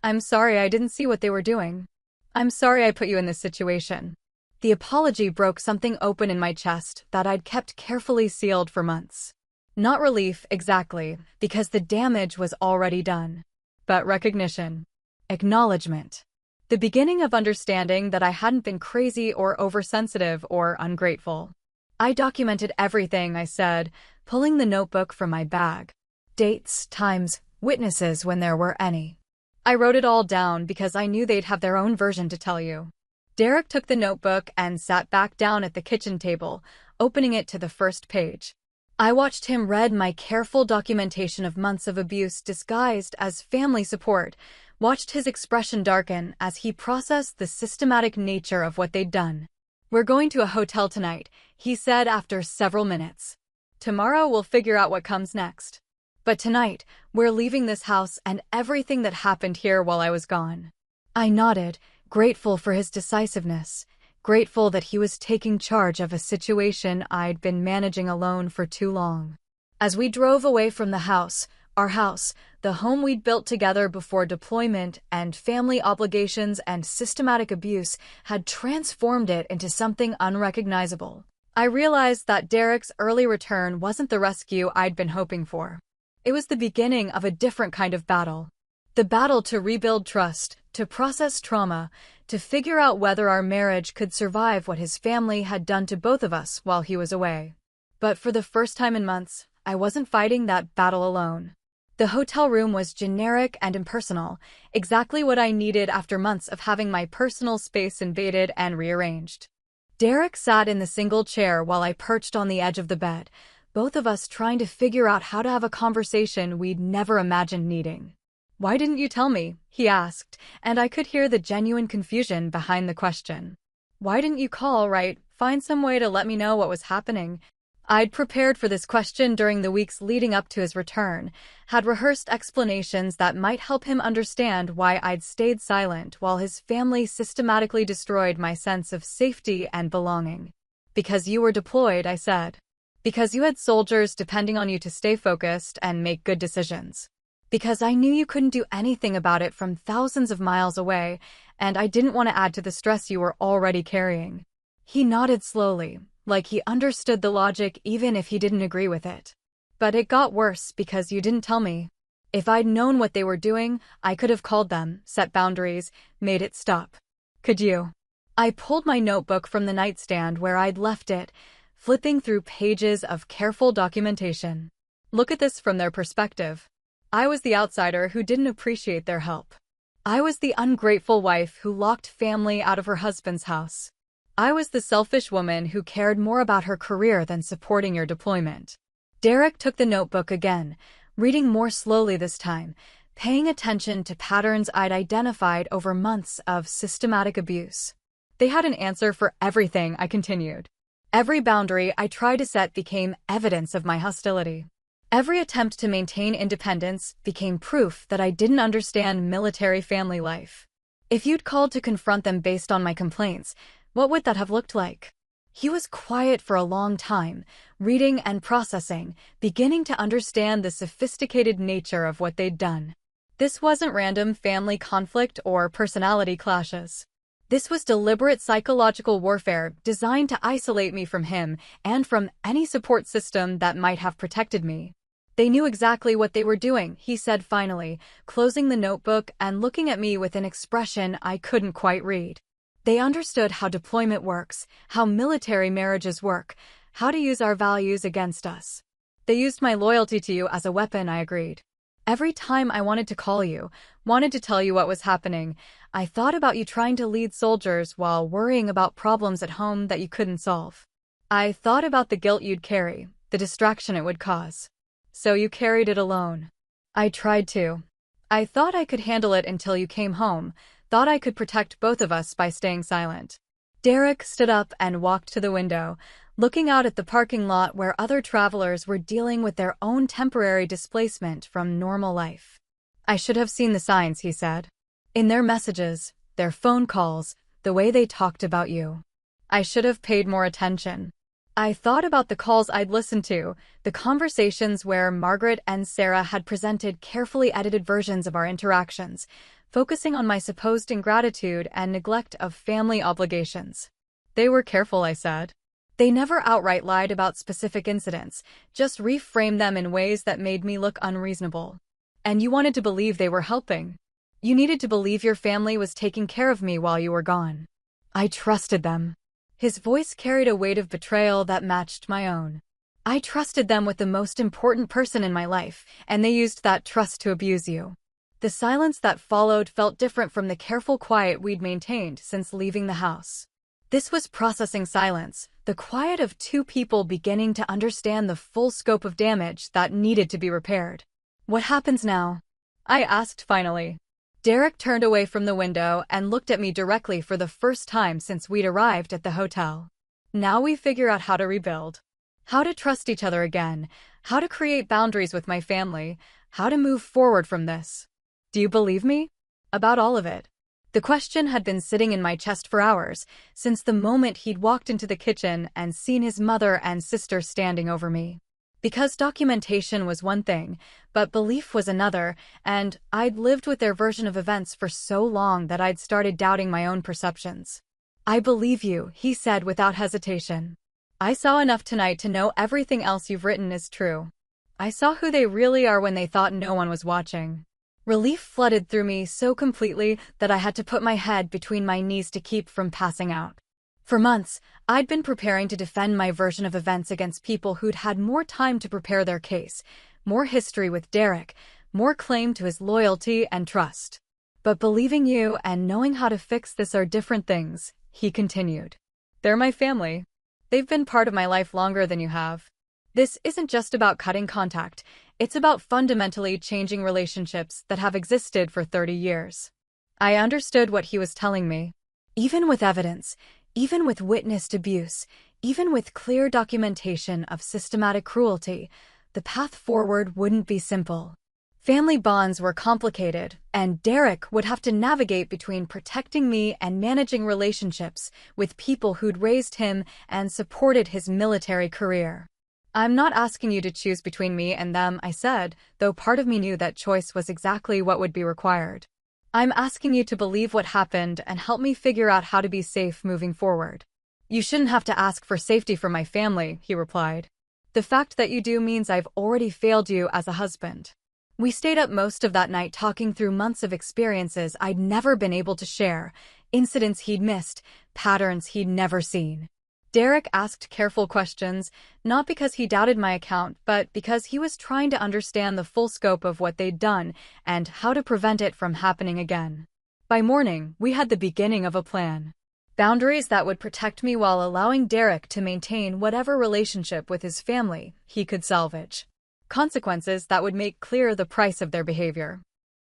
I'm sorry I didn't see what they were doing. I'm sorry I put you in this situation. The apology broke something open in my chest that I'd kept carefully sealed for months. Not relief, exactly, because the damage was already done. But recognition. Acknowledgement. The beginning of understanding that I hadn't been crazy or oversensitive or ungrateful. I documented everything I said, pulling the notebook from my bag. Dates, times, witnesses when there were any. I wrote it all down because I knew they'd have their own version to tell you. Derek took the notebook and sat back down at the kitchen table, opening it to the first page. I watched him read my careful documentation of months of abuse disguised as family support, watched his expression darken as he processed the systematic nature of what they'd done. "We're going to a hotel tonight," he said after several minutes. "Tomorrow we'll figure out what comes next. But tonight, we're leaving this house and everything that happened here while I was gone." I nodded, grateful for his decisiveness, grateful that he was taking charge of a situation I'd been managing alone for too long. As we drove away from the house, our house, the home we'd built together before deployment and family obligations and systematic abuse had transformed it into something unrecognizable, I realized that Derek's early return wasn't the rescue I'd been hoping for. It was the beginning of a different kind of battle. The battle to rebuild trust, to process trauma, to figure out whether our marriage could survive what his family had done to both of us while he was away. But for the first time in months, I wasn't fighting that battle alone. The hotel room was generic and impersonal, exactly what I needed after months of having my personal space invaded and rearranged. Derek sat in the single chair while I perched on the edge of the bed, both of us trying to figure out how to have a conversation we'd never imagined needing. "Why didn't you tell me?" he asked, and I could hear the genuine confusion behind the question. "Why didn't you call, right? Find some way to let me know what was happening?" I'd prepared for this question during the weeks leading up to his return, had rehearsed explanations that might help him understand why I'd stayed silent while his family systematically destroyed my sense of safety and belonging. "Because you were deployed," I said. "Because you had soldiers depending on you to stay focused and make good decisions. Because I knew you couldn't do anything about it from thousands of miles away, and I didn't want to add to the stress you were already carrying." He nodded slowly, like he understood the logic even if he didn't agree with it. "But it got worse because you didn't tell me. If I'd known what they were doing, I could have called them, set boundaries, made it stop." "Could you?" I pulled my notebook from the nightstand where I'd left it, flipping through pages of careful documentation. "Look at this from their perspective. I was the outsider who didn't appreciate their help. I was the ungrateful wife who locked family out of her husband's house. I was the selfish woman who cared more about her career than supporting your deployment." Derek took the notebook again, reading more slowly this time, paying attention to patterns I'd identified over months of systematic abuse. "They had an answer for everything," I continued. "Every boundary I tried to set became evidence of my hostility. Every attempt to maintain independence became proof that I didn't understand military family life. If you'd called to confront them based on my complaints, what would that have looked like?" He was quiet for a long time, reading and processing, beginning to understand the sophisticated nature of what they'd done. This wasn't random family conflict or personality clashes. This was deliberate psychological warfare designed to isolate me from him and from any support system that might have protected me. "They knew exactly what they were doing," he said finally, closing the notebook and looking at me with an expression I couldn't quite read. "They understood how deployment works, how military marriages work, how to use our values against us. They used my loyalty to you as a weapon," I agreed. "Every time I wanted to call you, wanted to tell you what was happening, I thought about you trying to lead soldiers while worrying about problems at home that you couldn't solve. I thought about the guilt you'd carry, the distraction it would cause. So you carried it alone." "I tried to. I thought I could handle it until you came home, thought I could protect both of us by staying silent." Derek stood up and walked to the window, looking out at the parking lot where other travelers were dealing with their own temporary displacement from normal life. "I should have seen the signs," he said. "In their messages, their phone calls, the way they talked about you. I should have paid more attention." I thought about the calls I'd listened to, the conversations where Margaret and Sarah had presented carefully edited versions of our interactions, focusing on my supposed ingratitude and neglect of family obligations. "They were careful," I said. They never outright lied about specific incidents, just reframed them in ways that made me look unreasonable. And you wanted to believe they were helping. You needed to believe your family was taking care of me while you were gone. I trusted them. His voice carried a weight of betrayal that matched my own. I trusted them with the most important person in my life, and they used that trust to abuse you. The silence that followed felt different from the careful quiet we'd maintained since leaving the house. This was processing silence, the quiet of two people beginning to understand the full scope of damage that needed to be repaired. What happens now? I asked finally. Derek turned away from the window and looked at me directly for the first time since we'd arrived at the hotel. Now we figure out how to rebuild. How to trust each other again, how to create boundaries with my family, how to move forward from this. Do you believe me? About all of it. The question had been sitting in my chest for hours, since the moment he'd walked into the kitchen and seen his mother and sister standing over me. Because documentation was one thing, but belief was another, and I'd lived with their version of events for so long that I'd started doubting my own perceptions. I believe you, he said without hesitation. I saw enough tonight to know everything else you've written is true. I saw who they really are when they thought no one was watching. Relief flooded through me so completely that I had to put my head between my knees to keep from passing out. For months, I'd been preparing to defend my version of events against people who'd had more time to prepare their case, more history with Derek, more claim to his loyalty and trust. But believing you and knowing how to fix this are different things, he continued. They're my family. They've been part of my life longer than you have. This isn't just about cutting contact, it's about fundamentally changing relationships that have existed for 30 years. I understood what he was telling me. Even with evidence, even with witnessed abuse, even with clear documentation of systematic cruelty, the path forward wouldn't be simple. Family bonds were complicated, and Derek would have to navigate between protecting me and managing relationships with people who'd raised him and supported his military career. I'm not asking you to choose between me and them, I said, though part of me knew that choice was exactly what would be required. I'm asking you to believe what happened and help me figure out how to be safe moving forward. You shouldn't have to ask for safety from my family, he replied. The fact that you do means I've already failed you as a husband. We stayed up most of that night talking through months of experiences I'd never been able to share, incidents he'd missed, patterns he'd never seen. Derek asked careful questions, not because he doubted my account, but because he was trying to understand the full scope of what they'd done and how to prevent it from happening again. By morning, we had the beginning of a plan. Boundaries that would protect me while allowing Derek to maintain whatever relationship with his family he could salvage. Consequences that would make clear the price of their behavior.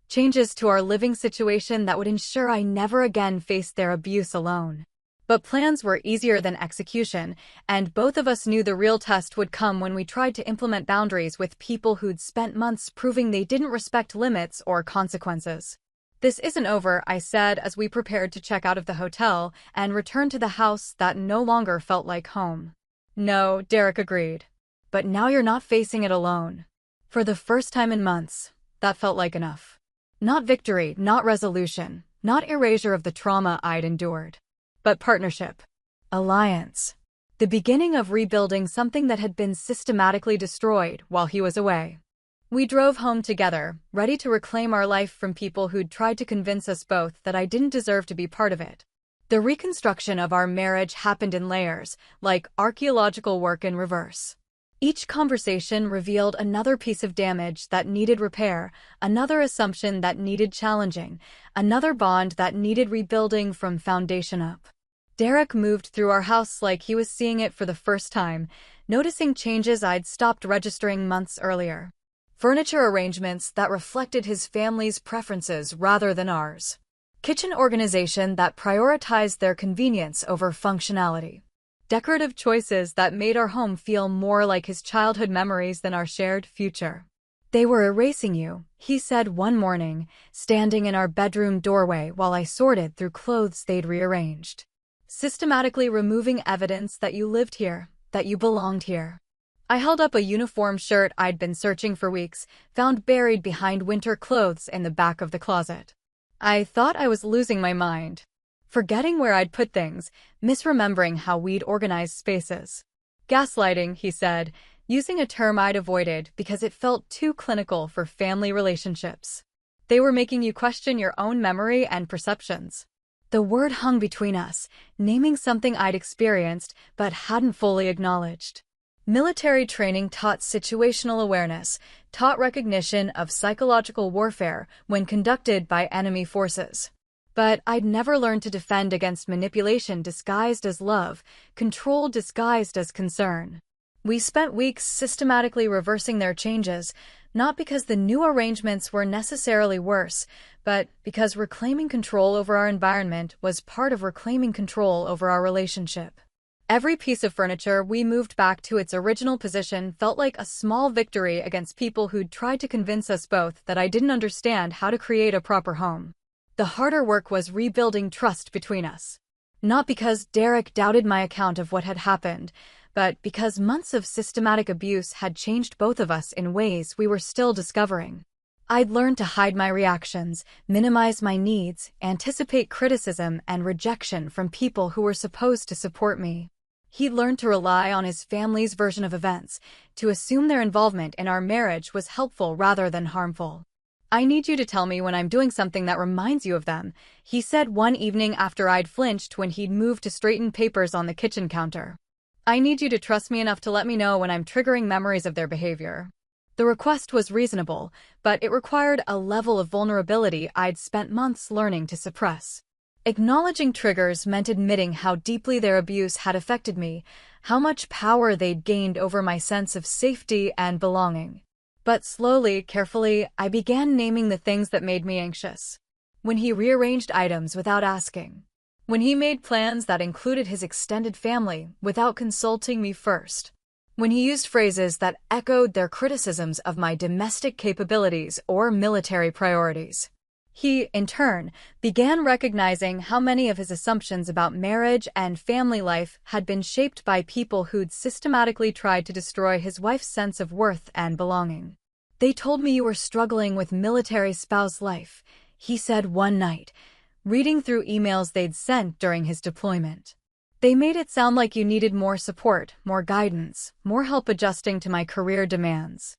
Changes to our living situation that would ensure I never again faced their abuse alone. But plans were easier than execution, and both of us knew the real test would come when we tried to implement boundaries with people who'd spent months proving they didn't respect limits or consequences. This isn't over, I said as we prepared to check out of the hotel and return to the house that no longer felt like home. No, Derek agreed. But now you're not facing it alone. For the first time in months, that felt like enough. Not victory, not resolution, not erasure of the trauma I'd endured. But partnership. Alliance. The beginning of rebuilding something that had been systematically destroyed while he was away. We drove home together, ready to reclaim our life from people who'd tried to convince us both that I didn't deserve to be part of it. The reconstruction of our marriage happened in layers, like archaeological work in reverse. Each conversation revealed another piece of damage that needed repair, another assumption that needed challenging, another bond that needed rebuilding from foundation up. Derek moved through our house like he was seeing it for the first time, noticing changes I'd stopped registering months earlier. Furniture arrangements that reflected his family's preferences rather than ours. Kitchen organization that prioritized their convenience over functionality. Decorative choices that made our home feel more like his childhood memories than our shared future. They were erasing you, he said one morning, standing in our bedroom doorway while I sorted through clothes they'd rearranged. Systematically removing evidence that you lived here, that you belonged here. I held up a uniform shirt I'd been searching for weeks, found buried behind winter clothes in the back of the closet. I thought I was losing my mind. forgetting where I'd put things, misremembering how we'd organized spaces. Gaslighting, he said, using a term I'd avoided because it felt too clinical for family relationships. They were making you question your own memory and perceptions. The word hung between us, naming something I'd experienced but hadn't fully acknowledged. Military training taught situational awareness, taught recognition of psychological warfare when conducted by enemy forces. But I'd never learned to defend against manipulation disguised as love, control disguised as concern. We spent weeks systematically reversing their changes, not because the new arrangements were necessarily worse, but because reclaiming control over our environment was part of reclaiming control over our relationship. Every piece of furniture we moved back to its original position felt like a small victory against people who'd tried to convince us both that I didn't understand how to create a proper home. The harder work was rebuilding trust between us. Not because Derek doubted my account of what had happened, but because months of systematic abuse had changed both of us in ways we were still discovering. I'd learned to hide my reactions, minimize my needs, anticipate criticism and rejection from people who were supposed to support me. He'd learned to rely on his family's version of events, to assume their involvement in our marriage was helpful rather than harmful. "I need you to tell me when I'm doing something that reminds you of them," he said one evening after I'd flinched when he'd moved to straighten papers on the kitchen counter. "I need you to trust me enough to let me know when I'm triggering memories of their behavior." The request was reasonable, but it required a level of vulnerability I'd spent months learning to suppress. Acknowledging triggers meant admitting how deeply their abuse had affected me, how much power they'd gained over my sense of safety and belonging. But slowly, carefully, I began naming the things that made me anxious. When he rearranged items without asking. When he made plans that included his extended family without consulting me first. When he used phrases that echoed their criticisms of my domestic capabilities or military priorities. He, in turn, began recognizing how many of his assumptions about marriage and family life had been shaped by people who'd systematically tried to destroy his wife's sense of worth and belonging. "They told me you were struggling with military spouse life," he said one night, reading through emails they'd sent during his deployment. "They made it sound like you needed more support, more guidance, more help adjusting to my career demands."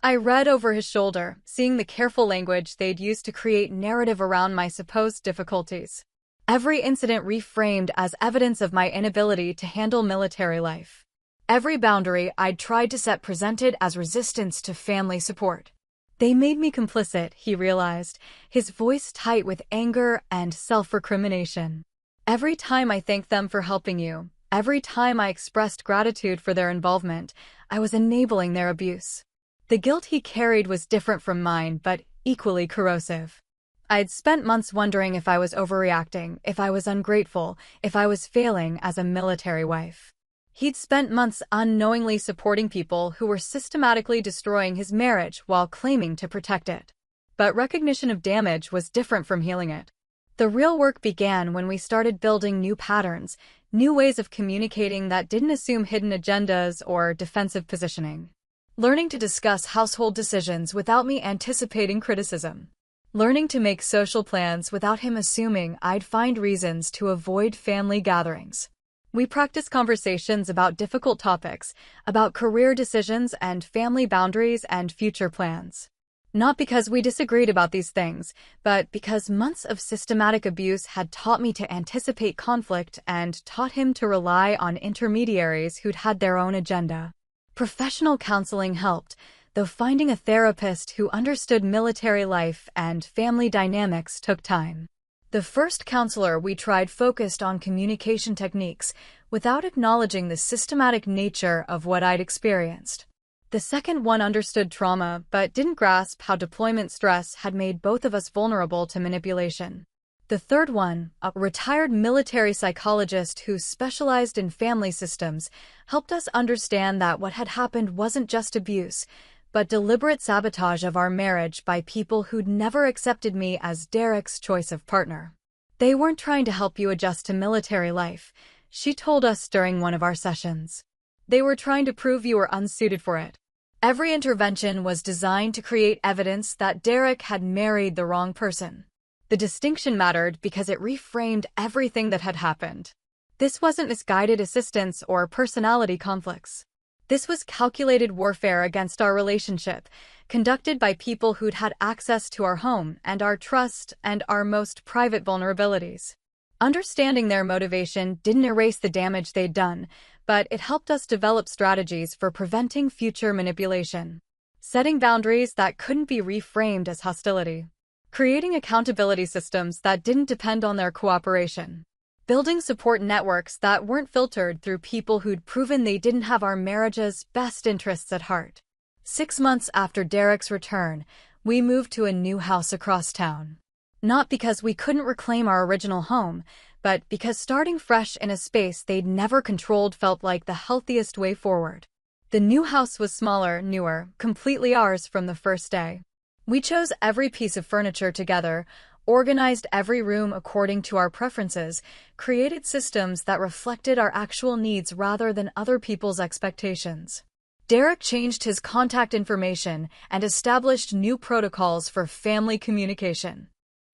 I read over his shoulder, seeing the careful language they'd used to create narrative around my supposed difficulties. Every incident reframed as evidence of my inability to handle military life. Every boundary I'd tried to set presented as resistance to family support. "They made me complicit," he realized, his voice tight with anger and self-recrimination. "Every time I thanked them for helping you, every time I expressed gratitude for their involvement, I was enabling their abuse." The guilt he carried was different from mine, but equally corrosive. I'd spent months wondering if I was overreacting, if I was ungrateful, if I was failing as a military wife. He'd spent months unknowingly supporting people who were systematically destroying his marriage while claiming to protect it. But recognition of damage was different from healing it. The real work began when we started building new patterns, new ways of communicating that didn't assume hidden agendas or defensive positioning. Learning to discuss household decisions without me anticipating criticism. Learning to make social plans without him assuming I'd find reasons to avoid family gatherings. We practiced conversations about difficult topics, about career decisions and family boundaries and future plans. Not because we disagreed about these things, but because months of systematic abuse had taught me to anticipate conflict and taught him to rely on intermediaries who'd had their own agenda. Professional counseling helped, though finding a therapist who understood military life and family dynamics took time. The first counselor we tried focused on communication techniques without acknowledging the systematic nature of what I'd experienced. The second one understood trauma but didn't grasp how deployment stress had made both of us vulnerable to manipulation. The third one, a retired military psychologist who specialized in family systems, helped us understand that what had happened wasn't just abuse, but deliberate sabotage of our marriage by people who'd never accepted me as Derek's choice of partner. "They weren't trying to help you adjust to military life," she told us during one of our sessions. "They were trying to prove you were unsuited for it." Every intervention was designed to create evidence that Derek had married the wrong person. The distinction mattered because it reframed everything that had happened. This wasn't misguided assistance or personality conflicts. This was calculated warfare against our relationship, conducted by people who'd had access to our home and our trust and our most private vulnerabilities. Understanding their motivation didn't erase the damage they'd done, but it helped us develop strategies for preventing future manipulation. Setting boundaries that couldn't be reframed as hostility. Creating accountability systems that didn't depend on their cooperation. Building support networks that weren't filtered through people who'd proven they didn't have our marriage's best interests at heart. 6 months after Derek's return, we moved to a new house across town. Not because we couldn't reclaim our original home, but because starting fresh in a space they'd never controlled felt like the healthiest way forward. The new house was smaller, newer, completely ours from the first day. We chose every piece of furniture together, organized every room according to our preferences, created systems that reflected our actual needs rather than other people's expectations. Derek changed his contact information and established new protocols for family communication.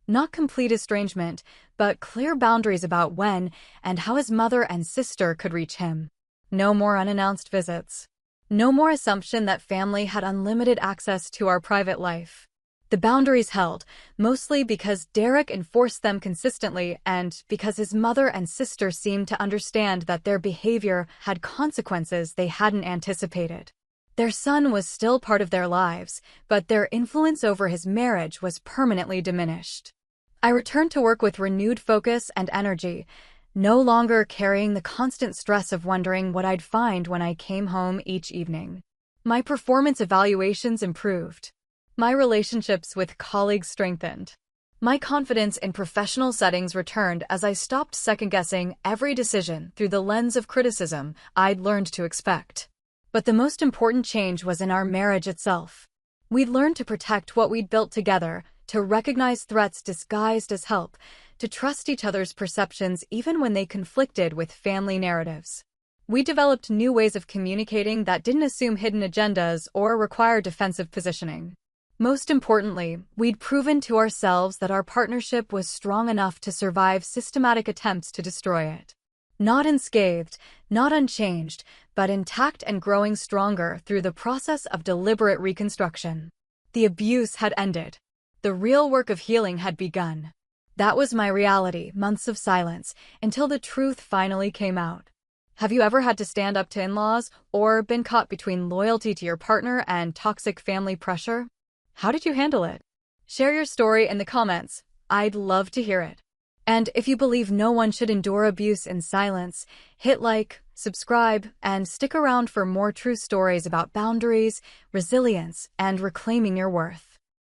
Not complete estrangement, but clear boundaries about when and how his mother and sister could reach him. No more unannounced visits. No more assumption that family had unlimited access to our private life. The boundaries held, mostly because Derek enforced them consistently and because his mother and sister seemed to understand that their behavior had consequences they hadn't anticipated. Their son was still part of their lives, but their influence over his marriage was permanently diminished. I returned to work with renewed focus and energy, no longer carrying the constant stress of wondering what I'd find when I came home each evening. My performance evaluations improved. My relationships with colleagues strengthened. My confidence in professional settings returned as I stopped second-guessing every decision through the lens of criticism I'd learned to expect. But the most important change was in our marriage itself. We'd learned to protect what we'd built together, to recognize threats disguised as help, to trust each other's perceptions even when they conflicted with family narratives. We developed new ways of communicating that didn't assume hidden agendas or require defensive positioning. Most importantly, we'd proven to ourselves that our partnership was strong enough to survive systematic attempts to destroy it. Not unscathed, not unchanged, but intact and growing stronger through the process of deliberate reconstruction. The abuse had ended. The real work of healing had begun. That was my reality, months of silence, until the truth finally came out. Have you ever had to stand up to in-laws or been caught between loyalty to your partner and toxic family pressure? How did you handle it? Share your story in the comments. I'd love to hear it. And if you believe no one should endure abuse in silence, hit like, subscribe, and stick around for more true stories about boundaries, resilience, and reclaiming your worth.